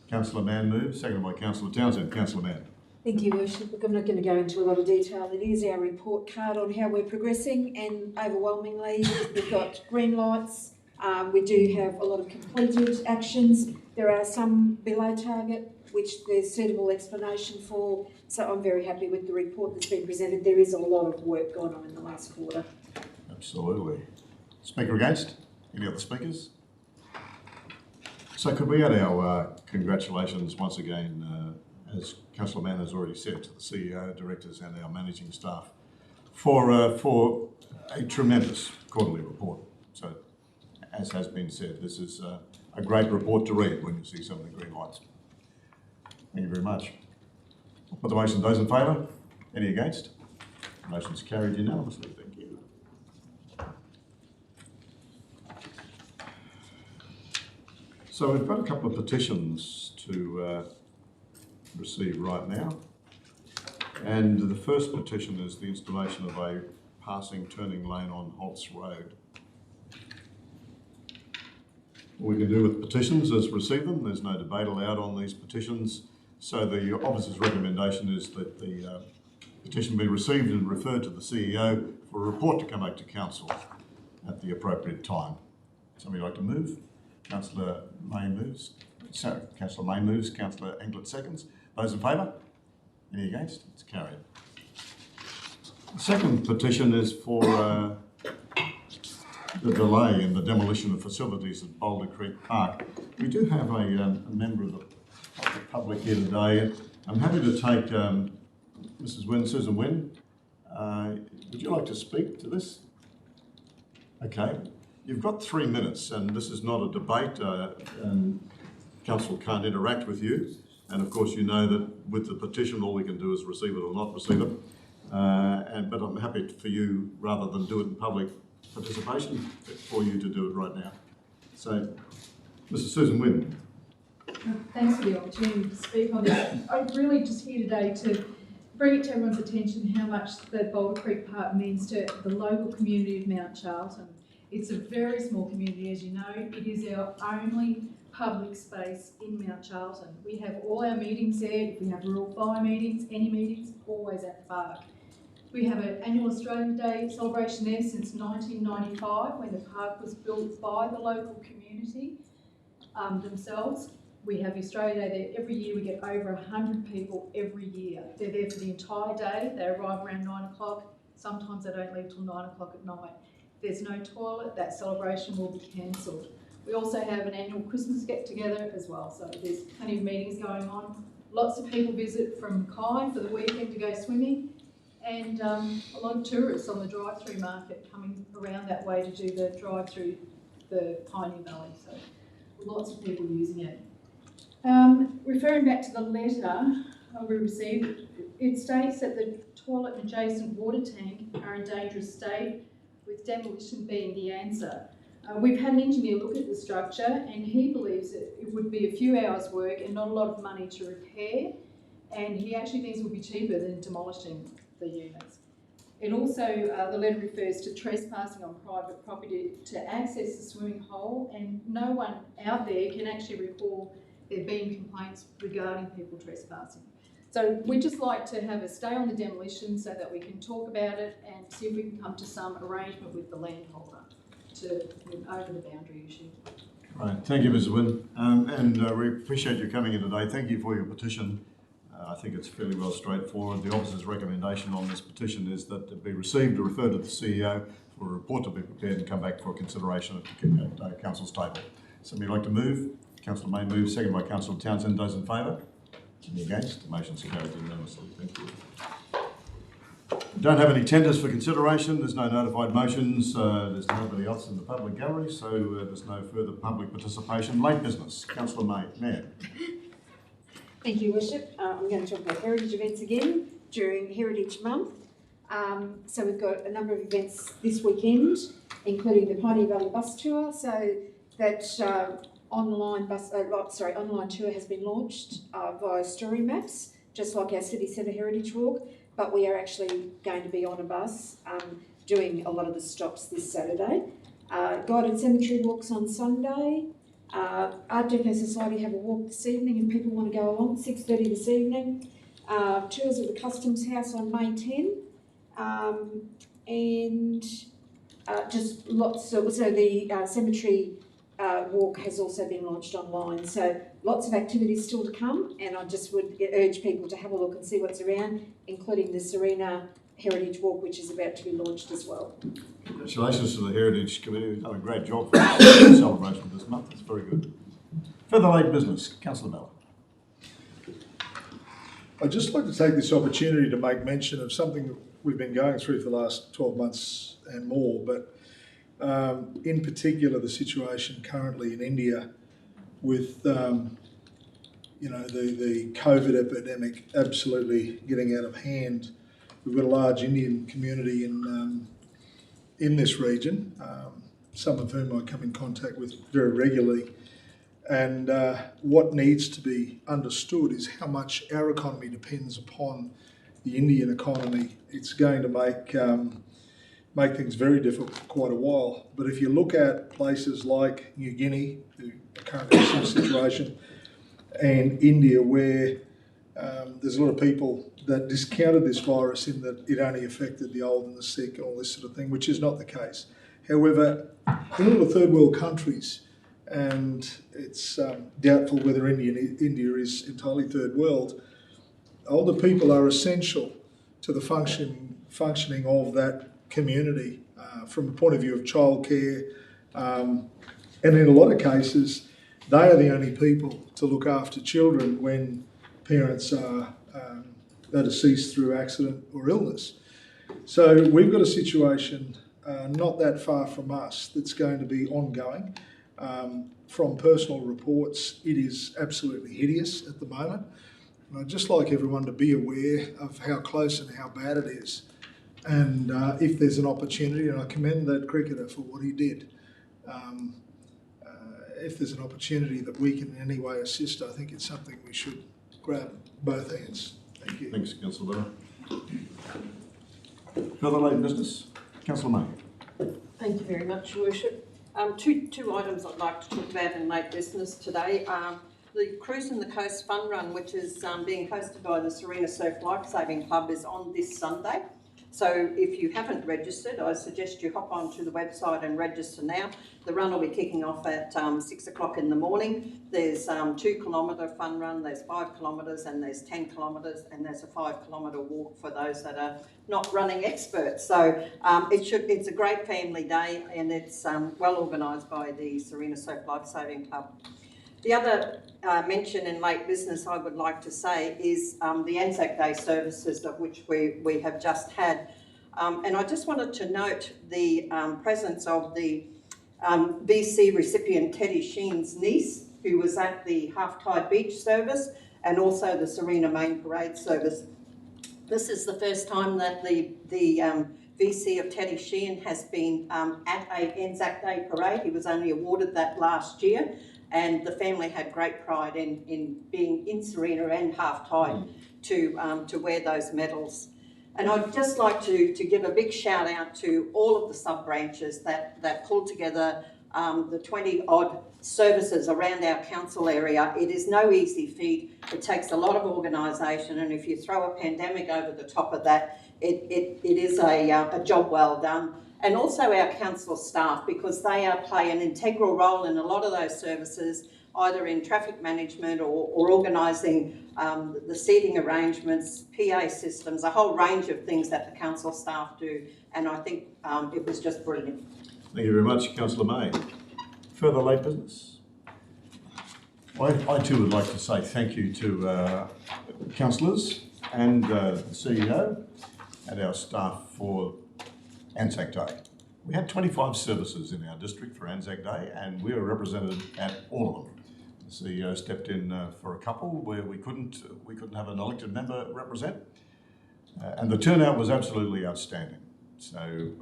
Councillor Mann moves, seconded by Councillor Townsend. Councillor Mann. Thank you, Worship. Look, I'm not going to go into a lot of detail. It is our report card on how we're progressing, and overwhelmingly we've got green lights. We do have a lot of completed actions. There are some below target, which there's suitable explanation for. So I'm very happy with the report that's been presented. There is a lot of work going on in the last quarter. Absolutely. Speaker against? Any other speakers? So could we add our congratulations once again, as Councillor Mann has already said, to the CEO, directors and our managing staff for a tremendous quarterly report. So, as has been said, this is a great report to read when you see some of the green lights. Thank you very much. I'll put the motion. Those in favour? Any against? Motion's carried unanimously. Thank you. So we've got a couple of petitions to receive right now. And the first petition is the installation of a passing turning lane on Holtz Road. What we can do with petitions is receive them. There's no debate allowed on these petitions. So the officer's recommendation is that the petition be received and referred to the CEO for a report to come back to council at the appropriate time. Somebody like to move? Councillor May moves. Sorry, Councillor May moves. Councillor Englert seconds. Those in favour? Any against? It's carried. The second petition is for the delay in the demolition of facilities at Boulder Creek Park. We do have a member of the public here today. I'm happy to take Mrs. Wynne, Susan Wynne. Would you like to speak to this? Okay. You've got 3 minutes, and this is not a debate, and council can't interact with you. And of course, you know that with the petition, all we can do is receive it or not receive it. But I'm happy for you, rather than do it in public participation, for you to do it right now. So, Mrs. Susan Wynne. Thanks for the opportunity to speak on this. I'm really just here today to bring it to everyone's attention how much the Boulder Creek Park means to the local community of Mount Charlton. It's a very small community, as you know. It is our only public space in Mount Charlton. We have all our meetings there. If we have rural fire meetings, any meetings, always at the park. We have an annual Australian Day celebration there since 1995, when the park was built by the local community themselves. We have Australia Day there every year. We get over 100 people every year. They're there for the entire day. They arrive around 9 o'clock. Sometimes they don't leave till 9 o'clock at night. There's no toilet. That celebration will be cancelled. We also have an annual Christmas get-together as well. So there's plenty of meetings going on. Lots of people visit from Mackay for the weekend to go swimming. And a lot of tourists on the drive-through market coming around that way to do the drive-through the Pioneer Valley. So lots of people using it. Referring back to the letter we received, it states that the toilet and adjacent water tank are in dangerous state, with demolition being the answer. We've had an engineer look at the structure, and he believes that it would be a few hours' work and not a lot of money to repair, and he actually thinks it would be cheaper than demolishing the units. It also, the letter refers to trespassing on private property to access the swimming hole, and no one out there can actually recall there being complaints regarding people trespassing. So we'd just like to have a stay on the demolition so that we can talk about it and see if we can come to some arrangement with the landholder to move over the boundary issue. Right, thank you, Ms. Wynne, and we appreciate you coming in today. Thank you for your petition. I think it's fairly well straightforward. The officer's recommendation on this petition is that it be received or referred to the CEO for a report to be prepared and come back for consideration at council's table. Somebody like to move? Councillor May moves, seconded by Councillor Townsend. Those in favour? Any against? The motion's carried unanimously. Thank you. We don't have any tenders for consideration. There's no notified motions. There's nobody else in the public gallery, so there's no further public participation. Late business. Councillor May, Mayor. Thank you, Worship. I'm going to talk about heritage events again during Heritage Month. So we've got a number of events this weekend, including the Pioneer Valley bus tour. So that online tour has been launched via Story Maps, just like our City Centre Heritage Walk. But we are actually going to be on a bus doing a lot of the stops this Saturday. Guided cemetery walks on Sunday. Art Deco Society have a walk this evening if people want to go along, 6:30 this evening. tours of the Customs House on May 10, and just lots of, so the cemetery walk has also been launched online. So lots of activities still to come, and I just would urge people to have a look and see what's around, including the Serena Heritage Walk, which is about to be launched as well. Congratulations to the Heritage Committee. They've done a great job for the celebration this month. It's very good. Further late business, Councillor Bella. I'd just like to take this opportunity to make mention of something that we've been going through for the last 12 months and more, but in particular the situation currently in India with the COVID epidemic absolutely getting out of hand. We've got a large Indian community in this region, some of whom I come in contact with very regularly. And what needs to be understood is how much our economy depends upon the Indian economy. It's going to make things very difficult for quite a while. But if you look at places like New Guinea, who are currently in a similar situation, and India, where there's a lot of people that discounted this virus in that it only affected the old and the sick and all this sort of thing, which is not the case. However, in all the third world countries, and it's doubtful whether India is entirely third world, older people are essential to the functioning of that community from the point of view of childcare, and in a lot of cases, they are the only people to look after children when parents are deceased through accident or illness. So we've got a situation not that far from us that's going to be ongoing. From personal reports, it is absolutely hideous at the moment. And I'd just like everyone to be aware of how close and how bad it is. And if there's an opportunity, and I commend that cricketer for what he did, if there's an opportunity that we can in any way assist, I think it's something we should grab both hands. Thank you. Thanks, Councillor Bella. Further late business, Councillor May. Thank you very much, Your Worship. Two items I'd like to talk about in late business today. The Cruise in the Coast Fun Run, which is being hosted by the Serena Surf Lifesaving Club, is on this Sunday. So if you haven't registered, I suggest you hop onto the website and register now. The run will be kicking off at 6 o'clock in the morning. There's 2 kilometre fun run, there's 5 kilometres, and there's 10 kilometres, and there's a 5 kilometre walk for those that are not running experts. So it's a great family day, and it's well organised by the Serena Surf Lifesaving Club. The other mention in late business I would like to say is the Anzac Day services, of which we have just had. And I just wanted to note the presence of the VC recipient Teddy Sheen's niece, who was at the Half-Tide Beach service, and also the Serena Main Parade service. This is the first time that the VC of Teddy Sheen has been at a Anzac Day parade. He was only awarded that last year. And the family had great pride in being in Serena and Half-Tide to wear those medals. And I'd just like to give a big shout out to all of the sub-branches that pulled together the 20-odd services around our council area. It is no easy feat. It takes a lot of organisation, and if you throw a pandemic over the top of that, it is a job well done. And also our council staff, because they play an integral role in a lot of those services, either in traffic management or organising the seating arrangements, PA systems, a whole range of things that the council staff do. And I think it was just brilliant. Thank you very much, Councillor May. Further late business? I too would like to say thank you to councillors and the CEO and our staff for Anzac Day. We had 25 services in our district for Anzac Day, and we were represented at all of them. The CEO stepped in for a couple where we couldn't have an elected member represent, and the turnout was absolutely outstanding. So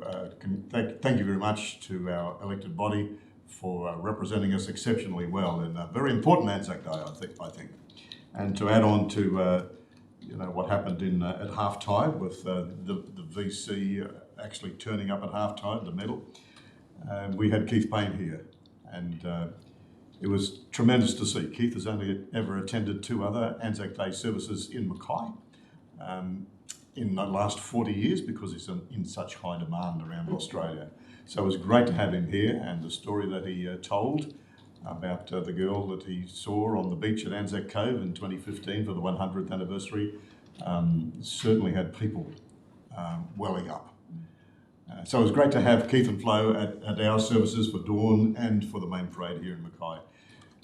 thank you very much to our elected body for representing us exceptionally well in a very important Anzac Day, I think. And to add on to what happened at Half-Tide with the VC actually turning up at Half-Tide, the medal. We had Keith Payne here, and it was tremendous to see. Keith has only ever attended 2 other Anzac Day services in Mackay, in the last 40 years because he's in such high demand around Australia. So it was great to have him here, and the story that he told about the girl that he saw on the beach at Anzac Cove in 2015 for the 100th anniversary certainly had people welling up. So it was great to have Keith and Flo at our services for Dawn and for the main parade here in Mackay.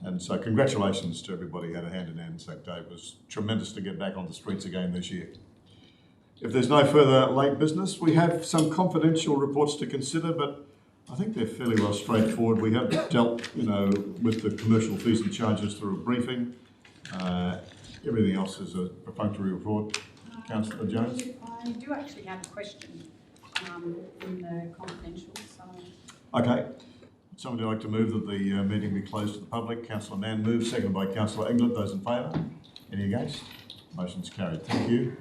And so congratulations to everybody who had a hand in Anzac Day. It was tremendous to get back on the streets again this year. If there's no further late business, we have some confidential reports to consider, but I think they're fairly well straightforward. We have dealt, with the commercial fees and charges through a briefing. Everything else is a perfunctory report. Councillor Jones? I do actually have a question in the confidential, so... Okay. Would somebody like to move that the meeting be closed to the public? Councillor Mann moves, seconded by Councillor Englert. Those in favour? Any against? Motion's carried. Thank you.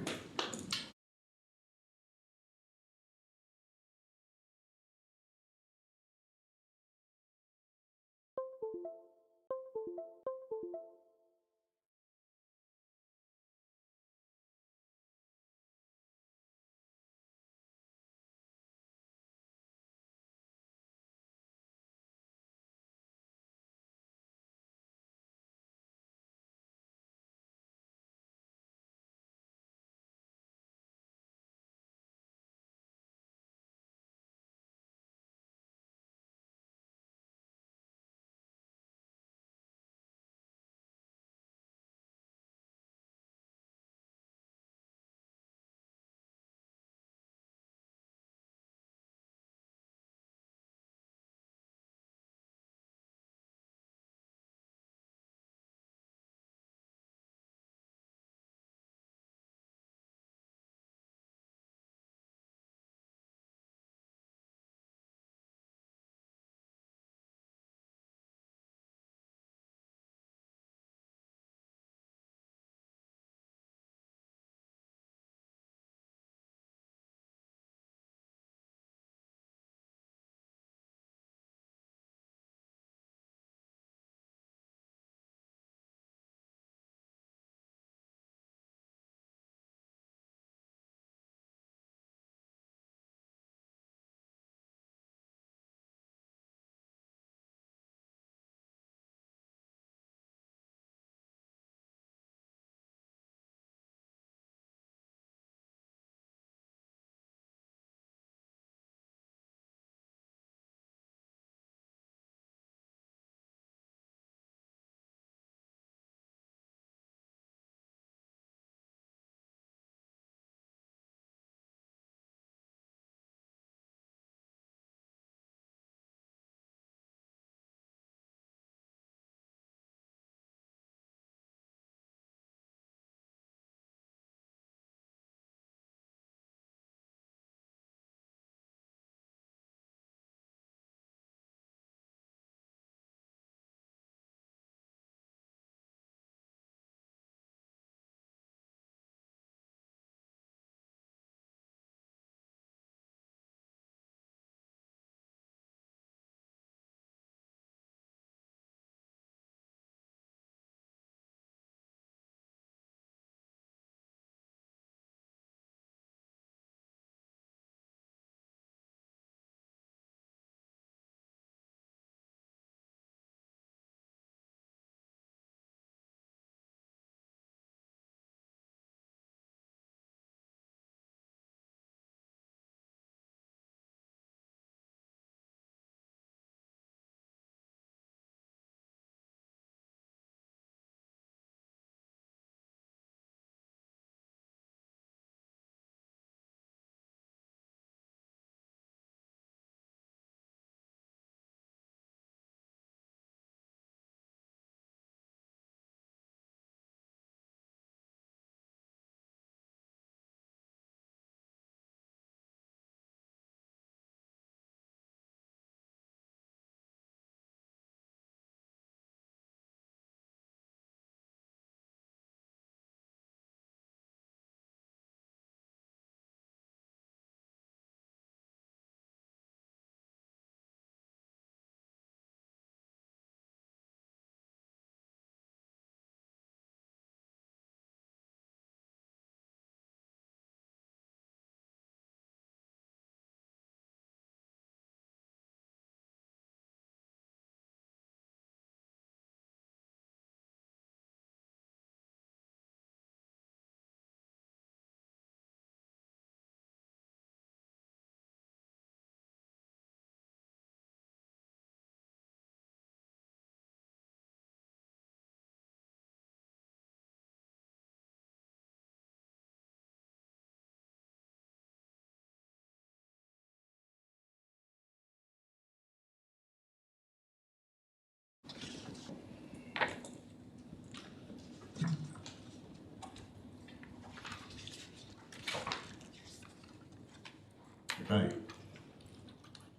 Okay.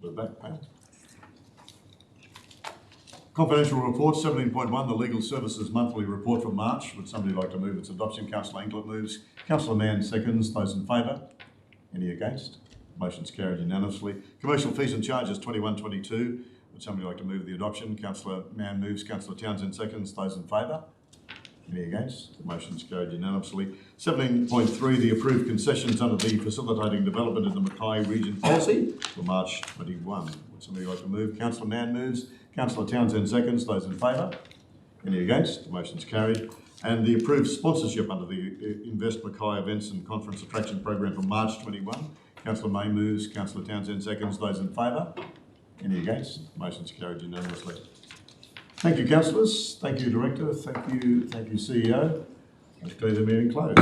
We're back, Pat. Confidential report 17.1, the Legal Services Monthly Report for March. Would somebody like to move its adoption? Councillor Anklet moves. Councillor Mann seconds. Those in favour? Any against? Motion's carried unanimously. Commercial fees and charges 21-22. Would somebody like to move the adoption? Councillor Mann moves. Councillor Townsend seconds. Those in favour? Any against? The motion's carried unanimously. 17.3, the approved concessions under the Facilitating Development in the Mackay Region Policy for March 21. Would somebody like to move? Councillor Mann moves. Councillor Townsend seconds. Those in favour? Any against? The motion's carried. And the approved sponsorship under the Invest Mackay Events and Conference Attraction Program for March 21. Councillor May moves. Councillor Townsend seconds. Those in favour? Any against? The motion's carried unanimously. Thank you, councillors. Thank you, Director. Thank you, CEO. I declare the meeting closed.